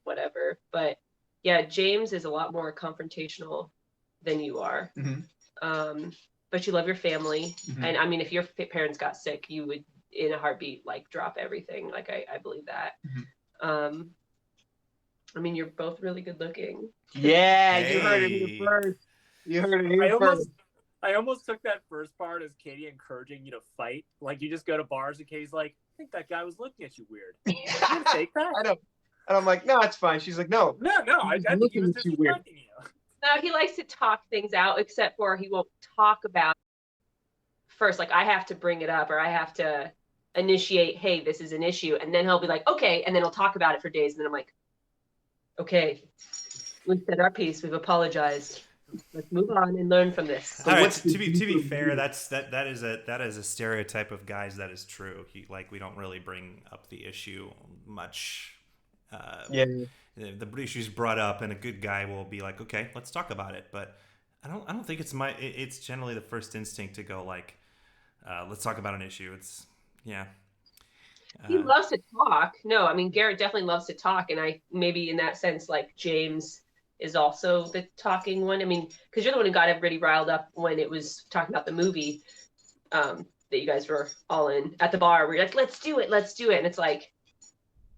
whatever. But yeah, James is a lot more confrontational than you are. Mm-hmm. But you love your family. Mm-hmm. And I mean, if your parents got sick, you would in a heartbeat like drop everything. Like I believe that. Mm-hmm. I mean, you're both really good looking. Yeah, Hey. you heard it here first. You heard it here first. I almost took that first part as Katie encouraging you to fight. Like, you just go to bars and Katie's like, I think that guy was looking at you weird. You didn't take that? I don't. And I'm like, no, it's fine. She's like, no. No, I think he was just disrespecting you. No, he likes to talk things out, except for he won't talk about first. Like, I have to bring it up, or I have to initiate, hey, this is an issue. And then he'll be like, okay. And then he'll talk about it for days. And then I'm like, okay, we've said our piece. We've apologized. Let's move on and learn from this. So all right, to be fair, that is a stereotype of guys that is true. We don't really bring up the issue much. The issue's brought up, and a good guy will be like, okay, let's talk about it. But I don't think it's generally the first instinct to go like, let's talk about an issue. He loves to talk. No, I mean, Garrett definitely loves to talk, and I maybe in that sense, like James is also the talking one. I mean, because you're the one who got everybody riled up when it was talking about the movie that you guys were all in at the bar. Where you're like, let's do it. And it's like,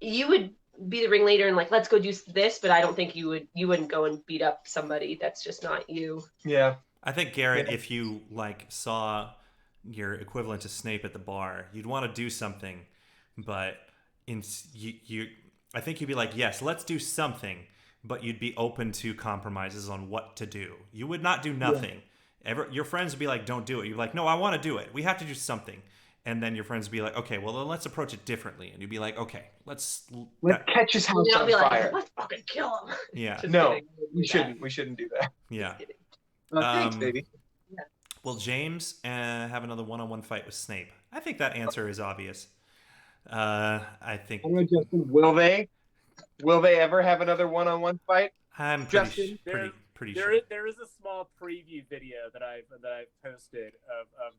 you would be the ringleader and like, let's go do this, but I don't think you wouldn't go and beat up somebody. That's just not you. Yeah. I think, Garrett, if you like saw your equivalent to Snape at the bar, you'd want to do something, but I think you'd be like, yes, let's do something, but you'd be open to compromises on what to do. You would not do nothing. Yeah. Your friends would be like, don't do it. You'd be like, no, I want to do it. We have to do something. And then your friends would be like, okay, well, then let's approach it differently. And you'd be like, okay, let's catch his house on fire. Like, let's fucking kill him. Yeah. No, we shouldn't. We shouldn't do that. Yeah. Thanks, baby. Yeah. Will James have another one-on-one fight with Snape? I think that answer is obvious. I think. Will they? Will they ever have another one-on-one fight? I'm Justin, pretty sure. There is a small preview video that I've posted of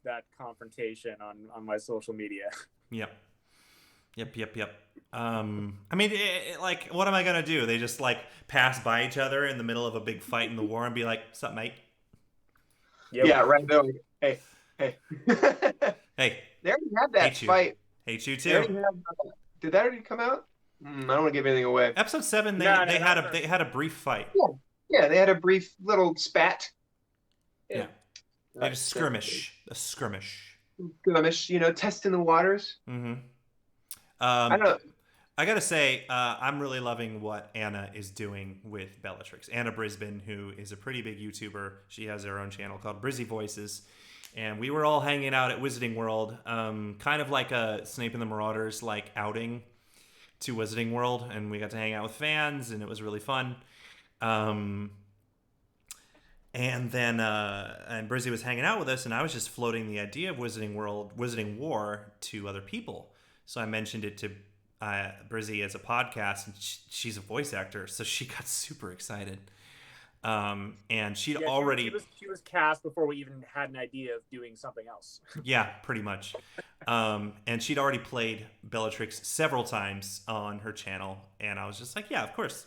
that confrontation on my social media. Yep. I mean, like, what am I gonna do? They just like pass by each other in the middle of a big fight in the war and be like, "What's up, mate?" Yep. Yeah, right. No. Hey. Hey. They already had that fight. Hate you too. Did that already come out? I don't want to give anything away. Episode 7, they had a brief fight. Yeah, they had a brief little spat. Yeah. They had a skirmish. Skirmish, testing the waters. Mm-hmm. I don't know. I gotta say, I'm really loving what Anna is doing with Bellatrix. Anna Brisbane, who is a pretty big YouTuber. She has her own channel called Brizzy Voices. And we were all hanging out at Wizarding World, kind of like a Snape and the Marauders like outing to Wizarding World, and we got to hang out with fans, and it was really fun. And then and Brizzy was hanging out with us, and I was just floating the idea of Wizarding War to other people. So I mentioned it to Brizzy as a podcast, and she's a voice actor, so she got super excited. And she was cast before we even had an idea of doing something else. Yeah, pretty much. And she'd already played Bellatrix several times on her channel, and I was just like, yeah, of course.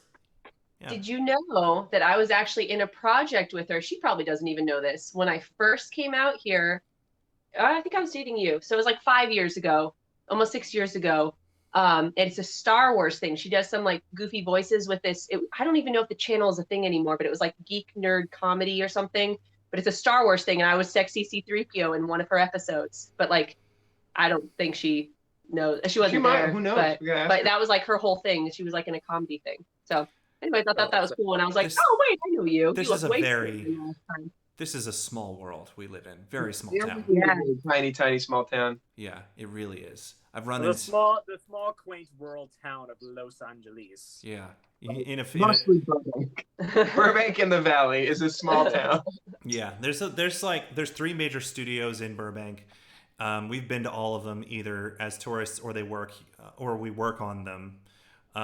Yeah. Did you know that I was actually in a project with her? She probably doesn't even know this. When I first came out here, I think I was dating you. So it was like 5 years ago, almost 6 years ago. And it's a Star Wars thing. She does some like goofy voices with this. I don't even know if the channel is a thing anymore, but it was like Geek Nerd Comedy or something. But it's a Star Wars thing, and I was sexy C-3PO in one of her episodes. But like, I don't think she knows. She wasn't there. Who knows? But that was like her whole thing. She was like in a comedy thing. So anyway, I thought that was cool, and I was like, oh wait, I know you. This is a small world we live in. Very small town. Yeah. Tiny small town. Yeah, it really is. I've run the into small quaint rural town of Los Angeles. yeah. Mostly Burbank. Burbank in the Valley is a small town. Yeah, there's 3 major studios in Burbank. We've been to all of them either as tourists or we work on them. We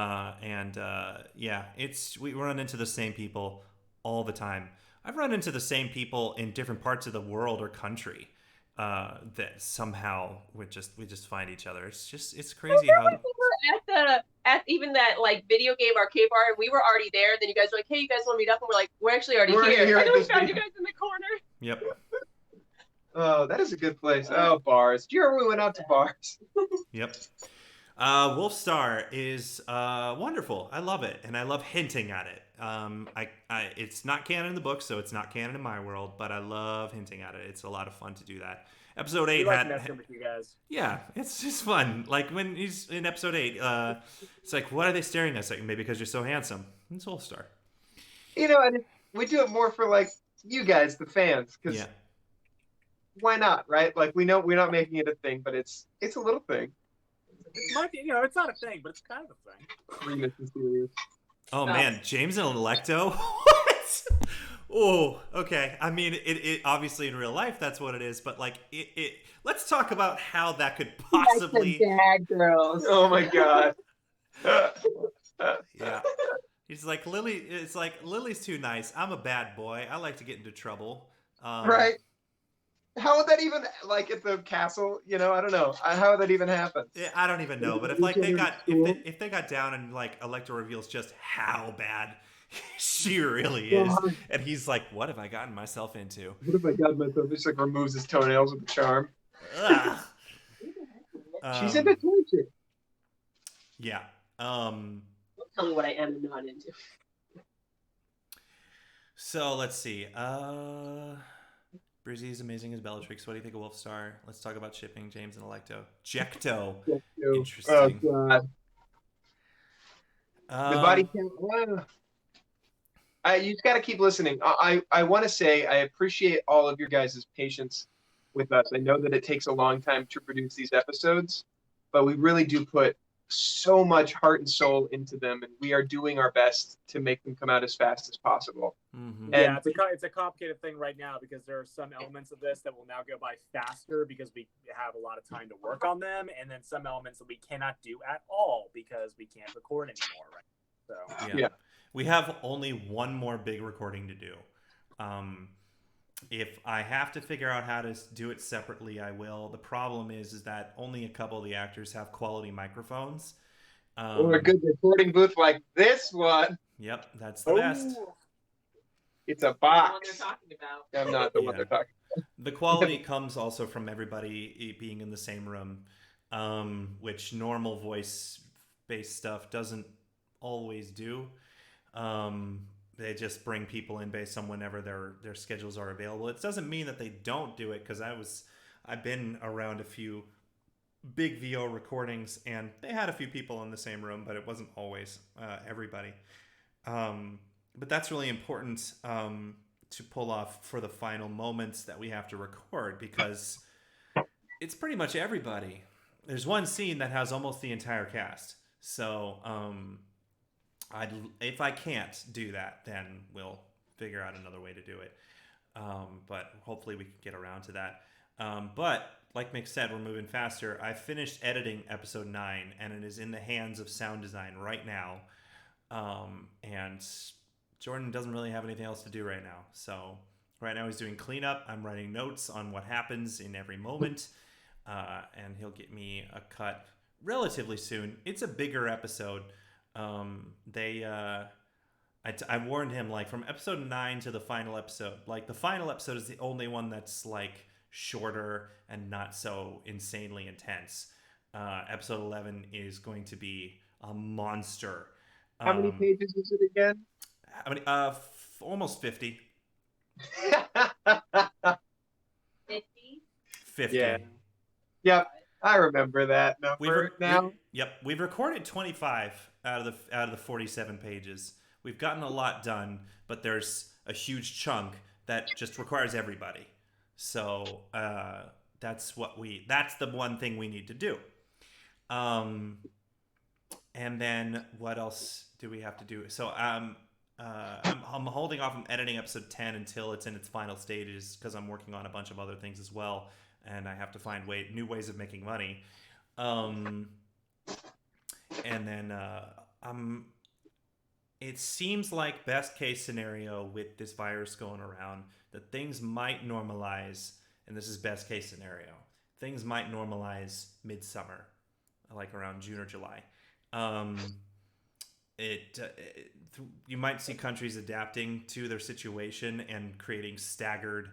run into the same people all the time. I've run into the same people in different parts of the world or country that somehow we just find each other. It's crazy how we were at even that like video game arcade bar, and we were already there. Then you guys were like, "Hey, you guys want to meet up?" And we're like, "We're actually already here." I know we found you guys in the corner. Yep. Oh, that is a good place. Oh, bars. Do you remember we went out to bars? Yep. Wolfstar is wonderful. I love it, and I love hinting at it. It's not canon in the book, so it's not canon in my world, but I love hinting at it. It's a lot of fun to do that. Episode 8 like messing with you guys. Yeah, it's just fun. Like when he's in episode 8, it's like, what are they staring at us? Like, maybe because you're so handsome. It's Wolfstar. And we do it more for like you guys, the fans, because why not, right? Like we know we're not making it a thing, but it's a little thing. It's not a thing, but it's kind of a thing. Oh man, James and Electo? What? Oh, okay. I mean, it obviously in real life that's what it is, but like let's talk about how that could possibly. Bad girls. Oh my god. Yeah. He's like Lily. It's like Lily's too nice. I'm a bad boy. I like to get into trouble. Right. How would that even, like, at the castle? I don't know. How would that even happen? Yeah, I don't even know. But if they got down and like Electra reveals just how bad she really is, and he's like, "What have I gotten myself into?" What have I gotten myself? He just like removes his toenails with a charm. She's into torture. Yeah. Don't tell me what I am and not into. So let's see. Brizzy is amazing as Bellatrix. What do you think of Wolfstar? Let's talk about shipping James and Electo. Jecto. Interesting. Oh, God. The body count. You just got to keep listening. I want to say I appreciate all of your guys' patience with us. I know that it takes a long time to produce these episodes, but we really do put so much heart and soul into them, and we are doing our best to make them come out as fast as possible. Mm-hmm. Yeah, it's a complicated thing right now because there are some elements of this that will now go by faster because we have a lot of time to work on them, and then some elements that we cannot do at all because we can't record anymore, right? So yeah. We have only one more big recording to do. If I have to figure out how to do it separately, I will. The problem is that only a couple of the actors have quality microphones. Or a good recording booth like this one. Yep, that's the best. It's a box. The one they're talking about. I'm not the one they're talking about. The quality comes also from everybody being in the same room, which normal voice-based stuff doesn't always do. They just bring people in based on whenever their schedules are available. It doesn't mean that they don't do it, because I've been around a few big VO recordings and they had a few people in the same room, but it wasn't always everybody. But that's really important to pull off for the final moments that we have to record, because it's pretty much everybody. There's one scene that has almost the entire cast. So if I can't do that, then we'll figure out another way to do it. But hopefully we can get around to that. But like Mick said, we're moving faster. I finished editing episode 9, and it is in the hands of sound design right now. And Jordan doesn't really have anything else to do right now. So right now he's doing cleanup. I'm writing notes on what happens in every moment. And he'll get me a cut relatively soon. It's a bigger episode. I warned him, like, from episode 9 to the final episode, like, the final episode is the only one that's like shorter and not so insanely intense. Episode 11 is going to be a monster. How many pages is it again? How many? Almost 50. 50. Yeah. Yep. I remember that number now. We've recorded 25 out of the 47 pages. We've gotten a lot done, but there's a huge chunk that just requires everybody. So that's the one thing we need to do. And then what else do we have to do? So I'm holding off on editing episode 10 until it's in its final stages because I'm working on a bunch of other things as well, and I have to find new ways of making money. And then it seems like best case scenario with this virus going around that things might normalize, and this is best case scenario. Things might normalize midsummer, like around June or July. You might see countries adapting to their situation and creating staggered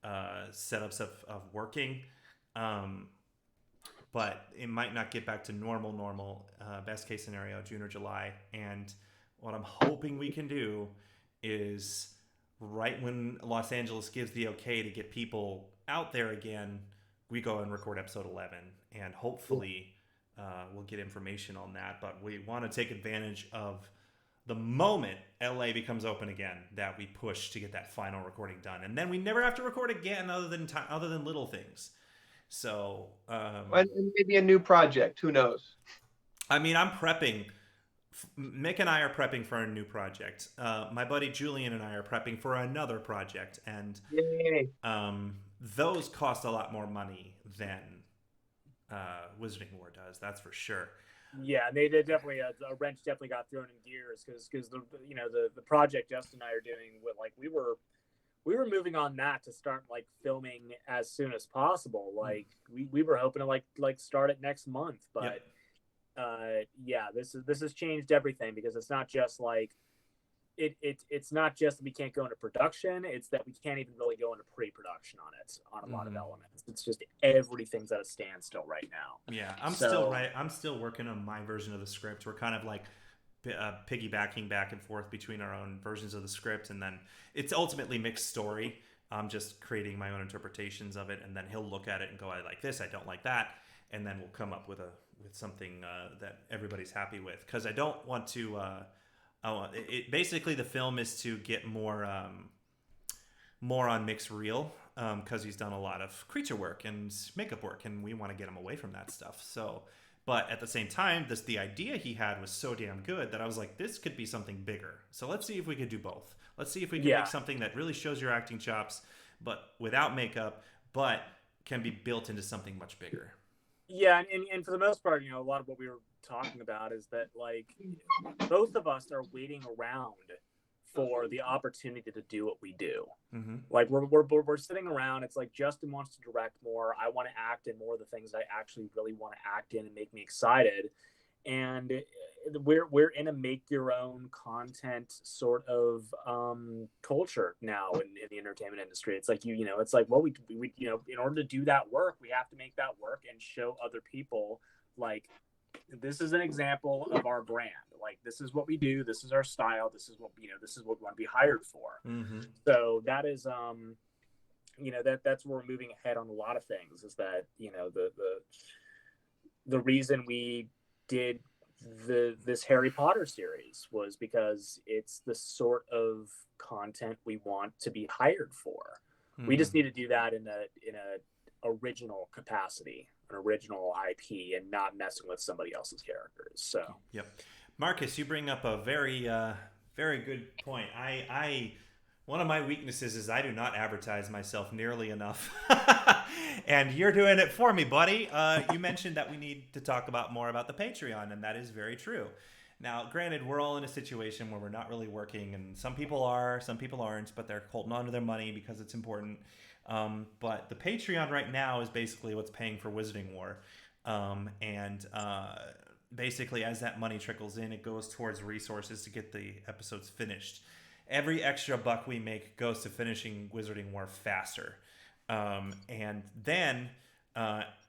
setups of working, but it might not get back to normal best case scenario June or July. And what I'm hoping we can do is right when Los Angeles gives the okay to get people out there again, we go and record episode 11, and hopefully we'll get information on that. But we want to take advantage of the moment LA becomes open again, that we push to get that final recording done, and then we never have to record again other than little things. So and maybe a new project, who knows? I mean, I'm prepping. Mick and I are prepping for a new project. My buddy Julian and I are prepping for another project, and those cost a lot more money than Wizarding War does. That's for sure. Yeah, they definitely a wrench definitely got thrown in gears because the project Justin and I are doing with, like, we were moving on that to start like filming as soon as possible. Like we were hoping to like start it next month, but this has changed everything, because it's not just like it's not just that we can't go into production, it's that we can't even really go into pre-production on it on a lot of elements. It's just everything's at a standstill right now. Yeah, I'm still working on my version of the script. We're kind of like piggybacking back and forth between our own versions of the script, and then it's ultimately Mick's story. I'm just creating my own interpretations of it, and then he'll look at it and go, I like this, I don't like that, and then we'll come up with something that everybody's happy with. Because I don't want to basically the film is to get more on Mick's reel, because he's done a lot of creature work and makeup work, and we want to get him away from that stuff. So, but at the same time, the idea he had was so damn good that I was like, this could be something bigger. So let's see if we could do both. Let's see if we can make something that really shows your acting chops, but without makeup, but can be built into something much bigger. Yeah, and for the most part, a lot of what we were talking about is that, like, both of us are waiting around for the opportunity to do what we do. Mm-hmm. Like we're sitting around. It's like Justin wants to direct more. I want to act in more of the things I actually really want to act in and make me excited. And we're in a make your own content sort of culture now in the entertainment industry. It's like it's like, well, we in order to do that work, we have to make that work and show other people, like, this is an example of our brand. Like, this is what we do. This is our style. This is what we want to be hired for. Mm-hmm. So that is, that's where we're moving ahead on a lot of things. Is that the reason we did this Harry Potter series was because it's the sort of content we want to be hired for. Mm-hmm. We just need to do that in a original capacity, an original IP, and not messing with somebody else's characters. So, yep. Marcus, you bring up a very, very good point. One of my weaknesses is I do not advertise myself nearly enough, and you're doing it for me, buddy. You mentioned that we need to talk more about the Patreon, and that is very true. Now, granted, we're all in a situation where we're not really working, and some people are, some people aren't, but they're holding on to their money because it's important. But the Patreon right now is basically what's paying for Wizarding War. Basically, as that money trickles in, it goes towards resources to get the episodes finished. Every extra buck we make goes to finishing Wizarding War faster. And then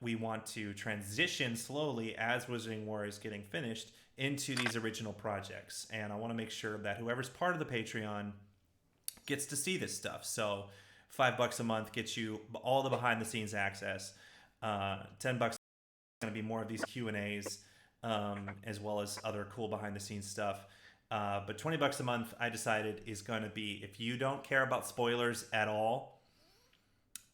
we want to transition slowly, as Wizarding War is getting finished, into these original projects. And I want to make sure that whoever's part of the Patreon gets to see this stuff. So $5 a month gets you all the behind the scenes access. $10 is going to be more of these Q&As, as well as other cool behind the scenes stuff. But $20 a month, I decided, is going to be, if you don't care about spoilers at all,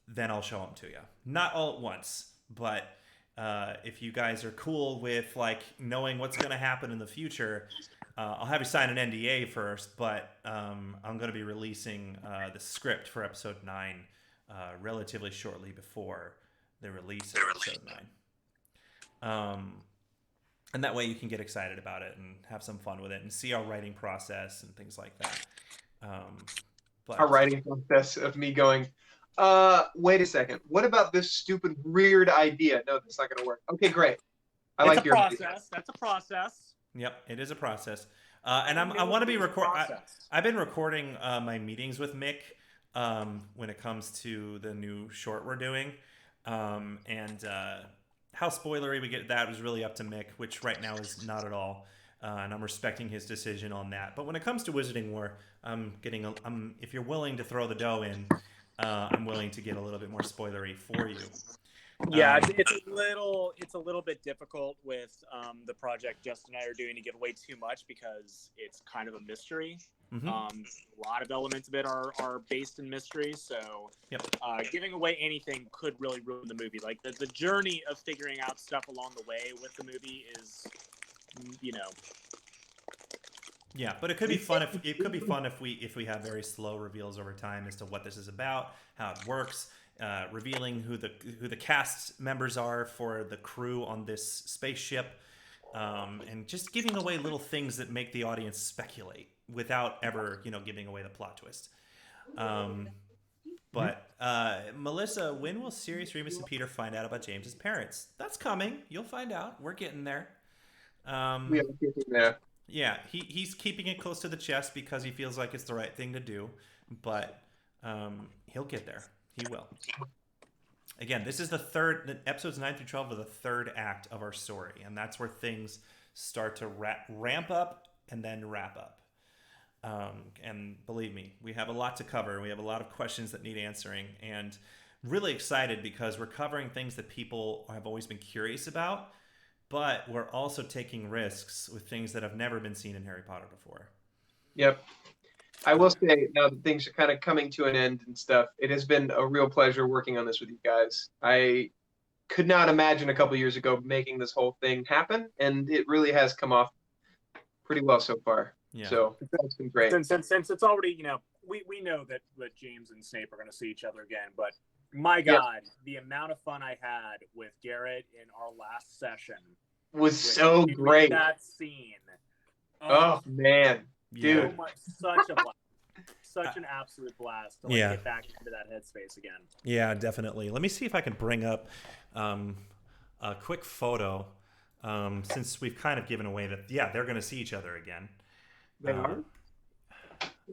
then I'll show them to you. Not all at once, but if you guys are cool with like knowing what's going to happen in the future, I'll have you sign an NDA first, but I'm going to be releasing the script for episode 9 relatively shortly before the release of episode 9. And that way you can get excited about it and have some fun with it and see our writing process and things like that. But Our writing process of me going, wait a second. What about this stupid, weird idea? No, that's not going to work. Okay, great. It's like your process. That's a process. Yep, it is a process. And I want to be I've been recording my meetings with Mick when it comes to the new short we're doing. And how spoilery we get that was really up to Mick, which right now is not at all. And I'm respecting his decision on that. But when it comes to Wizarding War, if you're willing to throw the dough in, I'm willing to get a little bit more spoilery for you. Yeah, it's a little bit difficult with the project Justin and I are doing to give away too much because it's kind of a mystery. Mm-hmm. A lot of elements of it are based in mystery, so yep. Giving away anything could really ruin the movie. Like the journey of figuring out stuff along the way with the movie is, Yeah, but it could be fun if we have very slow reveals over time as to what this is about, how it works, revealing who the cast members are for the crew on this spaceship, and just giving away little things that make the audience speculate without ever giving away the plot twist. But Melissa, when will Sirius, Remus, and Peter find out about James's parents? That's coming. You'll find out. We're getting there. We are getting there. Yeah, he's keeping it close to the chest because he feels like it's the right thing to do, but he'll get there. He will. Again, this is the episodes 9 through 12 are the third act of our story, and that's where things start to ramp up and then wrap up. And believe me, we have a lot to cover. We have a lot of questions that need answering, and really excited because we're covering things that people have always been curious about, but we're also taking risks with things that have never been seen in Harry Potter before. Yep. I will say, now that things are kind of coming to an end and stuff, it has been a real pleasure working on this with you guys. I could not imagine a couple years ago making this whole thing happen, and it really has come off pretty well so far. Yeah. So it's been great. Since it's already, we know that James and Snape are going to see each other again, but my God, the amount of fun I had with Garrett in our last session was so great. That scene. Oh man, dude, such a blast. Such an absolute blast to get back into that headspace again. Yeah, definitely. Let me see if I can bring up a quick photo, since we've kind of given away that, they're going to see each other again. They are?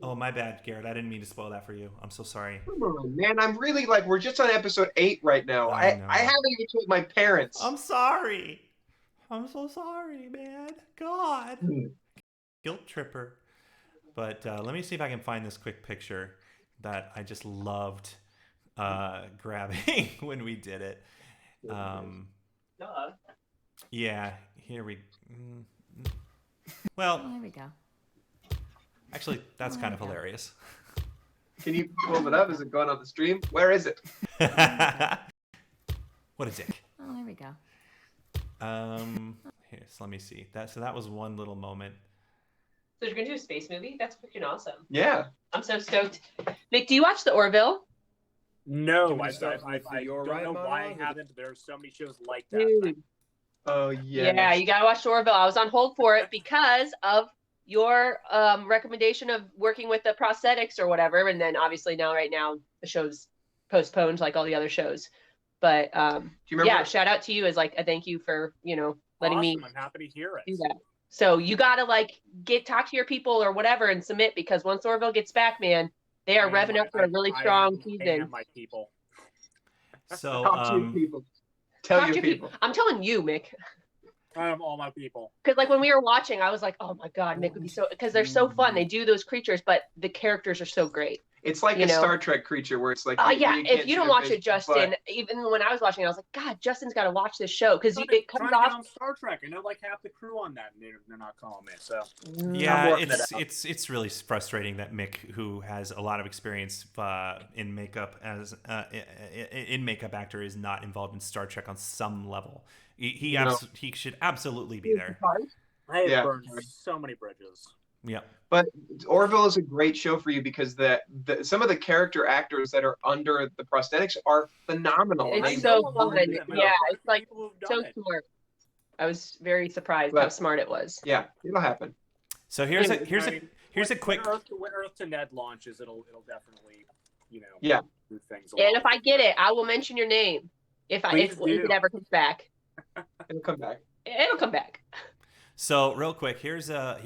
Oh, my bad, Garrett. I didn't mean to spoil that for you. I'm so sorry. Come on, man. I'm really we're just on episode 8 right now. I haven't even told my parents. I'm sorry. I'm so sorry, man. God. Guilt tripper. But let me see if I can find this quick picture that I just loved grabbing when we did it. Yeah, here we... Well, there we go. Actually, that's kind of hilarious. Can you pull it up? Is it going on the stream? Where is it? What is it? Oh, there we go. Here, so let me see. That was one little moment. So you're gonna do a space movie? That's freaking awesome. Yeah. I'm so stoked. Mick, do you watch The Orville? No, I don't know why I haven't. There are so many shows like that. Dude. Oh yeah. Yeah, you gotta watch The Orville. I was on hold for it because of your recommendation of working with the prosthetics or whatever, and then obviously right now the show's postponed like all the other shows. But Do you remember? shout out to you as a thank you for letting me. I'm happy to hear it. Do that. So you gotta talk to your people or whatever and submit, because once Orville gets back, man, they are revving up for a really strong season. My people. So Talk to your people. Tell your people. I'm telling you, Mick. All my people. Because when we were watching, I was like, oh my God, Mick would be so, because they're so fun. They do those creatures, but the characters are so great. It's like You a know? Star Trek creature where it's like, Yeah, can't if you see don't their watch face, it, Justin, but even when I was watching it, I was like, God, Justin's got to watch this show because Trying it to comes get off. on Star Trek. I know like half the crew on that, and they're not calling me. So Yeah, working it out. it's really frustrating that Mick, who has a lot of experience in makeup as in makeup actor, is not involved in Star Trek on some level. He should absolutely be there. I have Yeah. burned so many bridges. Yeah. But Orville is a great show for you because some of the character actors that are under the prosthetics are phenomenal. It's I so know a lot of fun. them. I Yeah, know it's like people who've so done it. smart. I was very surprised how But- smart it was. Yeah, it'll happen. So here's a quick. When Earth to Ned launches, it'll definitely, Yeah. move things And along. if I get it, I will mention your name if Please do. it ever comes back. It'll come back. It'll come back. So real quick, here's a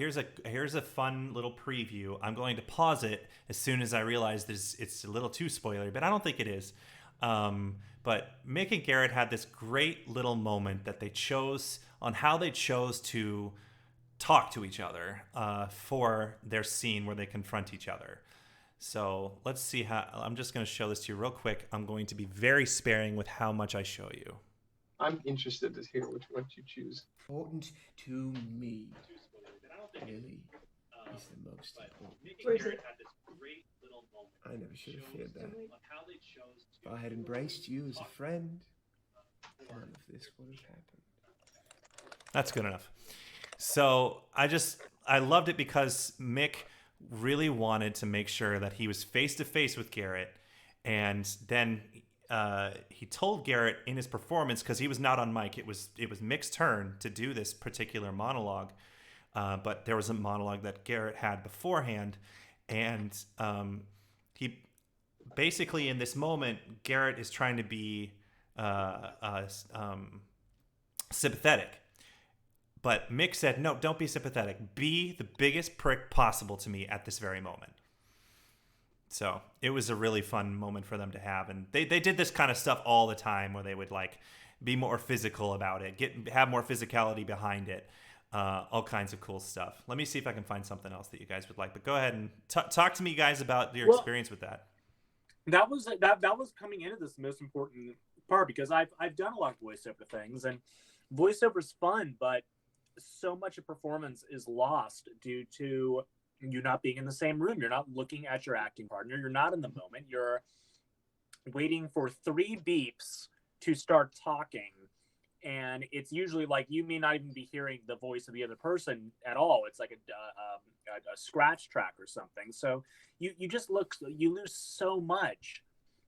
fun little preview. I'm going to pause it as soon as I realize it's a little too spoilery, but I don't think it is. But Mick and Garrett had this great little moment that they chose on how they chose to talk to each other for their scene where they confront each other. So let's see how. I'm just going to show this to you real quick. I'm going to be very sparing with how much I show you. I'm interested to hear which one you choose. Important to me. Really is the most important. Where is it? I never should have feared that. If I had embraced you as a friend, none of this would have happened. That's good enough. So I loved it because Mick really wanted to make sure that he was face to face with Garrett, and then he told Garrett in his performance, because he was not on mic, it was Mick's turn to do this particular monologue, but there was a monologue that Garrett had beforehand, and he basically, in this moment, Garrett is trying to be sympathetic. But Mick said, no, don't be sympathetic. Be the biggest prick possible to me at this very moment. So it was a really fun moment for them to have. And they did this kind of stuff all the time where they would like be more physical about it, have more physicality behind it, all kinds of cool stuff. Let me see if I can find something else that you guys would like. But go ahead and talk to me guys about your experience with that. That was coming into this most important part, because I've done a lot of voiceover things, and voiceover's fun, but so much of performance is lost due to you not being in the same room. You're not looking at your acting partner. You're not in the moment. You're waiting for 3 beeps to start talking. And it's usually like you may not even be hearing the voice of the other person at all. It's like a scratch track or something. So you lose so much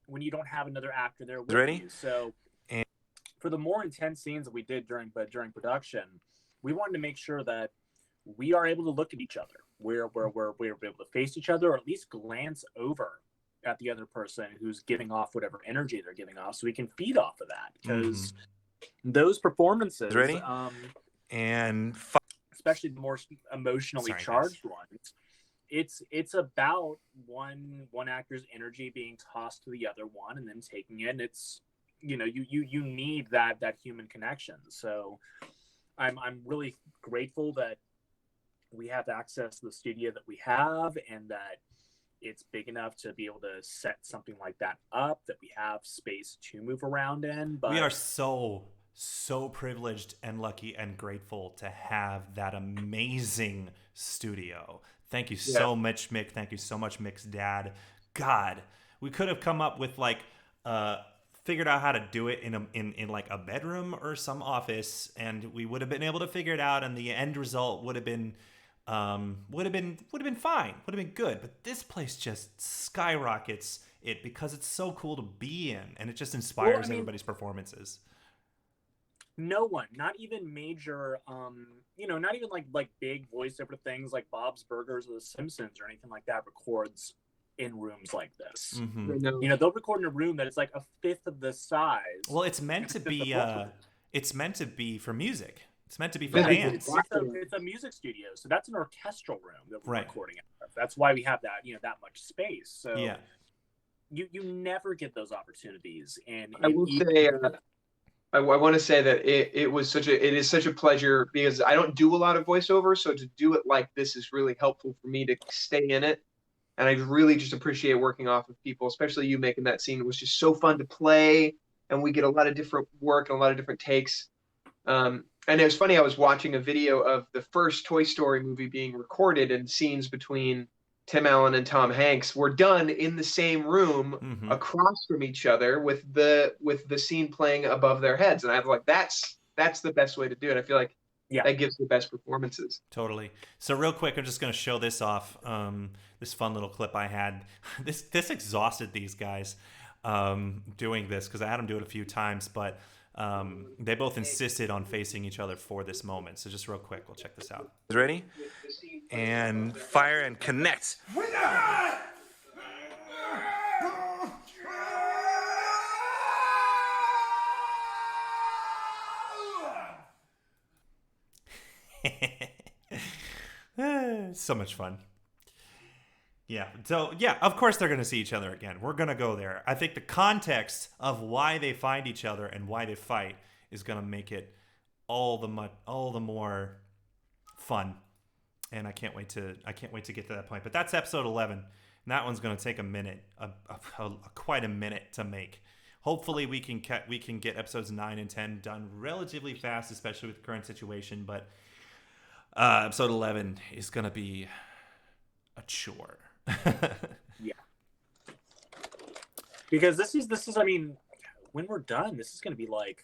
when you don't have another actor there with you. So for the more intense scenes that we did during production, we wanted to make sure that we are able to look at each other. We're able to face each other, or at least glance over at the other person who's giving off whatever energy they're giving off, so we can feed off of that. Because those performances, especially the more emotionally charged ones, it's about one actor's energy being tossed to the other one and then taking it. And it's you need that human connection. So I'm really grateful that we have access to the studio that we have, and that it's big enough to be able to set something like that up, that we have space to move around in. But we are so privileged and lucky and grateful to have that amazing studio. Thank you so much, Mick. Thank you so much, Mick's dad. God, we could have come up with figured out how to do it in like a bedroom or some office, and we would have been able to figure it out, and the end result would have been fine, would have been good. But this place just skyrockets it because it's so cool to be in, and it just inspires everybody's performances. No one, not even major, not even like big voiceover things like Bob's Burgers or The Simpsons or anything like that records in rooms like this. They'll record in a room that is like a fifth of the size. Well, it's meant to be for music. It's meant to be for bands. It's a music studio, so that's an orchestral room that we're recording out of. That's why we have that that much space. So you never get those opportunities. And I will say, I want to say that it is such a pleasure, because I don't do a lot of voiceover, so to do it like this is really helpful for me to stay in it. And I really just appreciate working off of people, especially you making that scene. It was just so fun to play, and we get a lot of different work and a lot of different takes. And it was funny, I was watching a video of the first Toy Story movie being recorded, and scenes between Tim Allen and Tom Hanks were done in the same room across from each other with the scene playing above their heads. And I was like, that's the best way to do it. I feel like that gives the best performances. Totally. So real quick, I'm just going to show this off. This fun little clip I had. This exhausted these guys doing this, because I had them do it a few times, but they both insisted on facing each other for this moment. So just real quick, we'll check this out. Ready? And fire and connect. So much fun. Yeah. So, yeah, of course they're going to see each other again. We're going to go there. I think the context of why they find each other and why they fight is going to make it all the more fun. And I can't wait to get to that point. But that's episode 11. And that one's going to take a minute, quite a minute to make. Hopefully we can get episodes 9 and 10 done relatively fast, especially with the current situation. But episode 11 is going to be a chore. Yeah. Because this is I mean, when we're done, this is going to be like,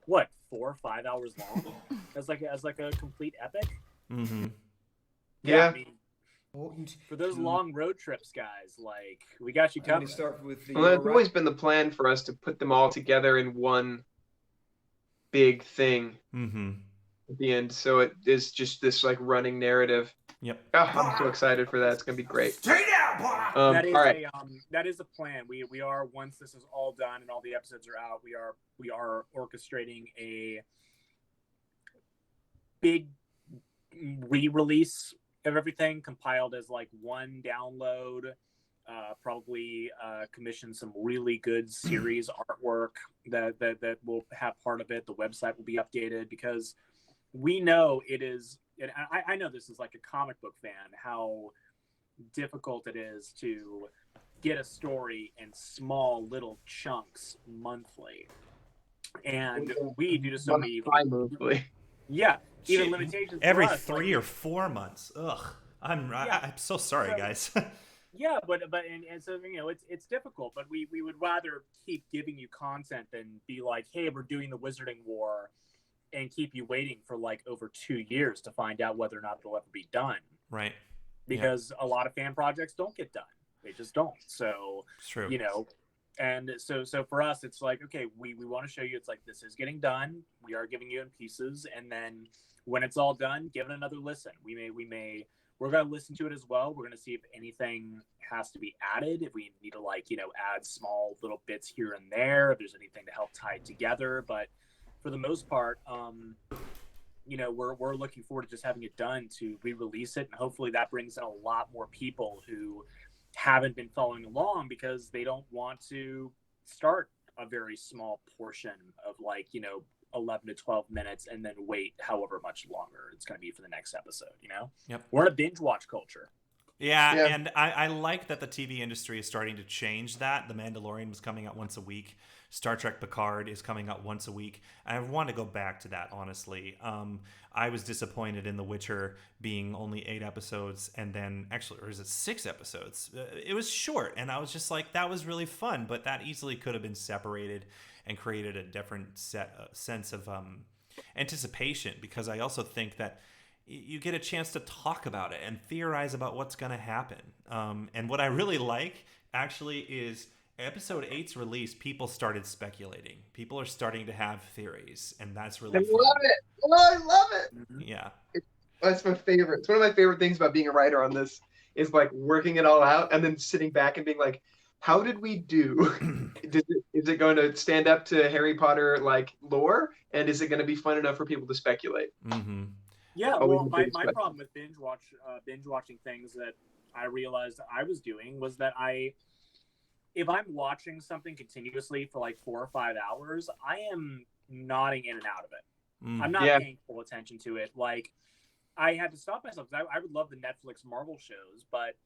what, 4 or 5 hours long as like a complete epic. Mm-hmm. Yeah. I mean, for those long road trips, guys, like, we got you covered. Start with the, well, it's always been the plan for us to put them all together in one big thing at the end. So it is just this like running narrative. Yep. Oh, I'm so excited for that. It's gonna be great. That is all right. That is a plan. We are, once this is all done and all the episodes are out, we are orchestrating a big re-release of everything, compiled as like one download. Probably commission some really good series artwork that will have part of it. The website will be updated, because we know it is, and I know this is like a comic book fan, how difficult it is to get a story in small little chunks monthly. And we, due to so many monthly. Yeah, even limitations every for us, 3 or 4 months. Ugh. I'm so sorry, guys. Yeah, but and so, you know, it's difficult, but we would rather keep giving you content than be like, hey, we're doing the Wizarding War, and keep you waiting for like over 2 years to find out whether or not it'll ever be done. Right. Because a lot of fan projects don't get done. They just don't. So, it's true. You know, and so for us, it's like, okay, we want to show you, it's like, this is getting done. We are giving you in pieces. And then when it's all done, give it another listen. We're going to listen to it as well. We're going to see if anything has to be added, if we need to, like, you know, add small little bits here and there, if there's anything to help tie it together. But for the most part, you know, we're looking forward to just having it done, to re-release it. And hopefully that brings in a lot more people who haven't been following along, because they don't want to start a very small portion of, like, you know, 11 to 12 minutes and then wait however much longer it's going to be for the next episode, you know? Yep. We're in a binge watch culture. Yeah, and I like that the TV industry is starting to change that. The Mandalorian was coming out once a week. Star Trek Picard is coming out once a week. And I want to go back to that, honestly. I was disappointed in The Witcher being only 8 episodes, and then, actually, or is it 6 episodes? It was short, and I was just like, that was really fun, but that easily could have been separated and created a different sense of anticipation, because I also think that you get a chance to talk about it and theorize about what's going to happen. And what I really like, actually, is episode 8's release, people started speculating. People are starting to have theories, and that's really fun. Love it. Oh, I love it. Yeah. That's my favorite. It's one of my favorite things about being a writer on this, is like working it all out and then sitting back and being like, how did we do? Is it going to stand up to Harry Potter like lore? And is it going to be fun enough for people to speculate? Mm-hmm. Yeah, well, my problem with binge watching things that I realized I was doing was that if I'm watching something continuously for like 4 or 5 hours, I am nodding in and out of it. I'm not paying full attention to it. Like, I had to stop myself, because I would love the Netflix Marvel shows, but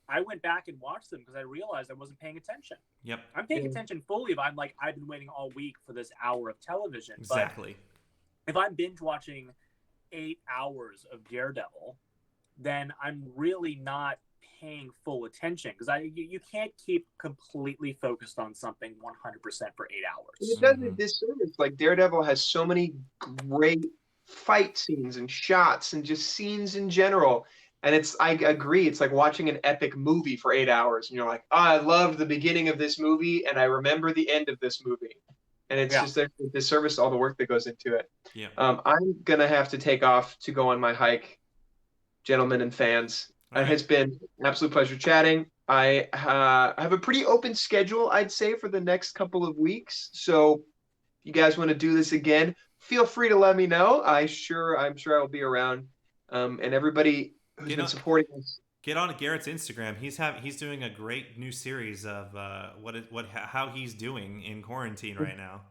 I went back and watched them because I realized I wasn't paying attention. Yep. I'm paying attention fully if I'm like, I've been waiting all week for this hour of television. Exactly. But if I'm binge watching 8 hours of Daredevil, then I'm really not paying full attention because you can't keep completely focused on something 100% for 8 hours. It does a disservice. Like Daredevil has so many great fight scenes and shots and just scenes in general. And I agree, it's like watching an epic movie for 8 hours. And you're like, oh, I loved the beginning of this movie and I remember the end of this movie. And it's just a disservice to all the work that goes into it. Yeah. I'm going to have to take off to go on my hike, gentlemen and fans. It has been an absolute pleasure chatting. I have a pretty open schedule, I'd say, for the next couple of weeks. So if you guys want to do this again, feel free to let me know. I'm sure I will be around. And everybody who's been supporting us. Get on Garrett's Instagram. He's doing a great new series of how he's doing in quarantine right now.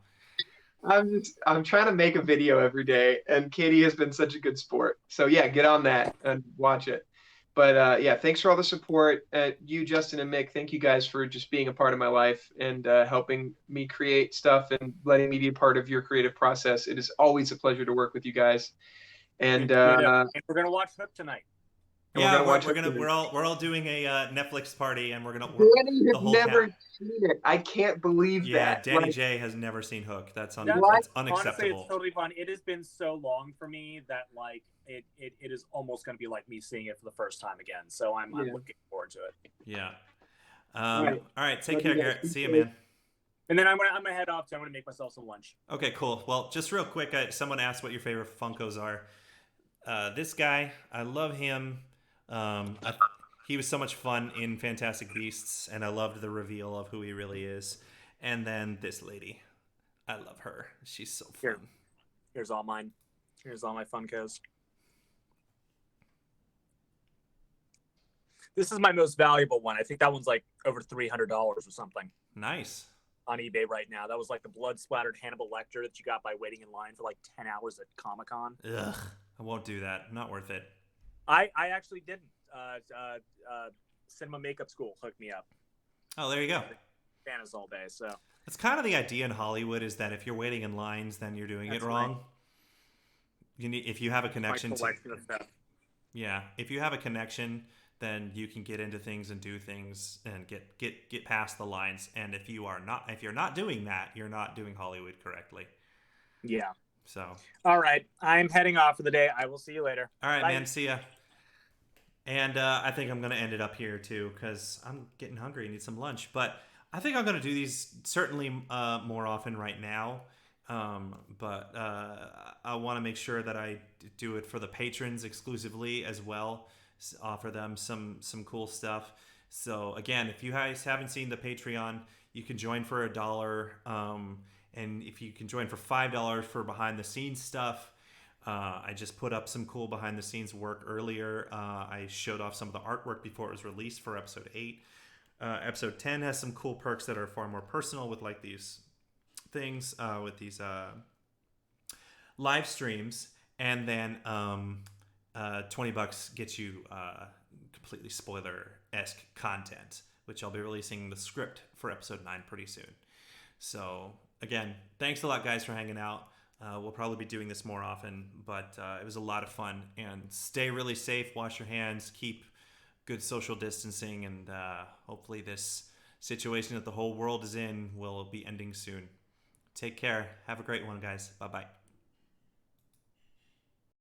I'm trying to make a video every day, and Katie has been such a good sport. So yeah, get on that and watch it. But yeah, thanks for all the support. You, Justin, and Mick, thank you guys for just being a part of my life and helping me create stuff and letting me be a part of your creative process. It is always a pleasure to work with you guys. And we're gonna watch Hook tonight. Yeah, we're all doing a Netflix party, and we're gonna. Danny has never seen it. I can't believe that. Yeah, Danny J has never seen Hook. That's unacceptable. Honestly, it's totally fun. It has been so long for me that like it is almost gonna be like me seeing it for the first time again. So I'm looking forward to it. Yeah. All right. Take care, Garrett. See you, man. And then I'm gonna head off. So I'm gonna make myself some lunch. Okay, cool. Well, just real quick, someone asked what your favorite Funkos are. This guy, I love him. He was so much fun in Fantastic Beasts, and I loved the reveal of who he really is. And then this lady, I love her. She's so fun. Here's all mine. Here's all my Funkos. This is my most valuable one. I think that one's like over $300 or something. Nice. On eBay right now. That was like the blood-splattered Hannibal Lecter that you got by waiting in line for like 10 hours at Comic-Con. Ugh, I won't do that. Not worth it. I actually didn't. Cinema Makeup School hooked me up. Oh, there you go. Bananas all day. So that's kind of the idea in Hollywood, is that if you're waiting in lines, then you're doing it wrong. Right. You need, if you have a connection if you have a connection, then you can get into things and do things and get past the lines. And if you're not doing that, you're not doing Hollywood correctly. Yeah. So. All right, I'm heading off for the day. I will see you later. All right, Bye. man. See ya. And I think I'm going to end it up here, too, because I'm getting hungry and need some lunch. But I think I'm going to do these certainly more often right now. But I want to make sure that I do it for the patrons exclusively as well. Offer them some cool stuff. So, again, if you guys haven't seen the Patreon, you can join for $1. And if you can join for $5 for behind-the-scenes stuff, I just put up some cool behind-the-scenes work earlier. I showed off some of the artwork before it was released for Episode 8. Episode 10 has some cool perks that are far more personal with like these things, with these live streams. And then $20 gets you completely spoiler-esque content, which I'll be releasing the script for Episode 9 pretty soon. So, again, thanks a lot, guys, for hanging out. We'll probably be doing this more often, but it was a lot of fun. And stay really safe, wash your hands, keep good social distancing, and hopefully this situation that the whole world is in will be ending soon. Take care. Have a great one, guys. Bye-bye.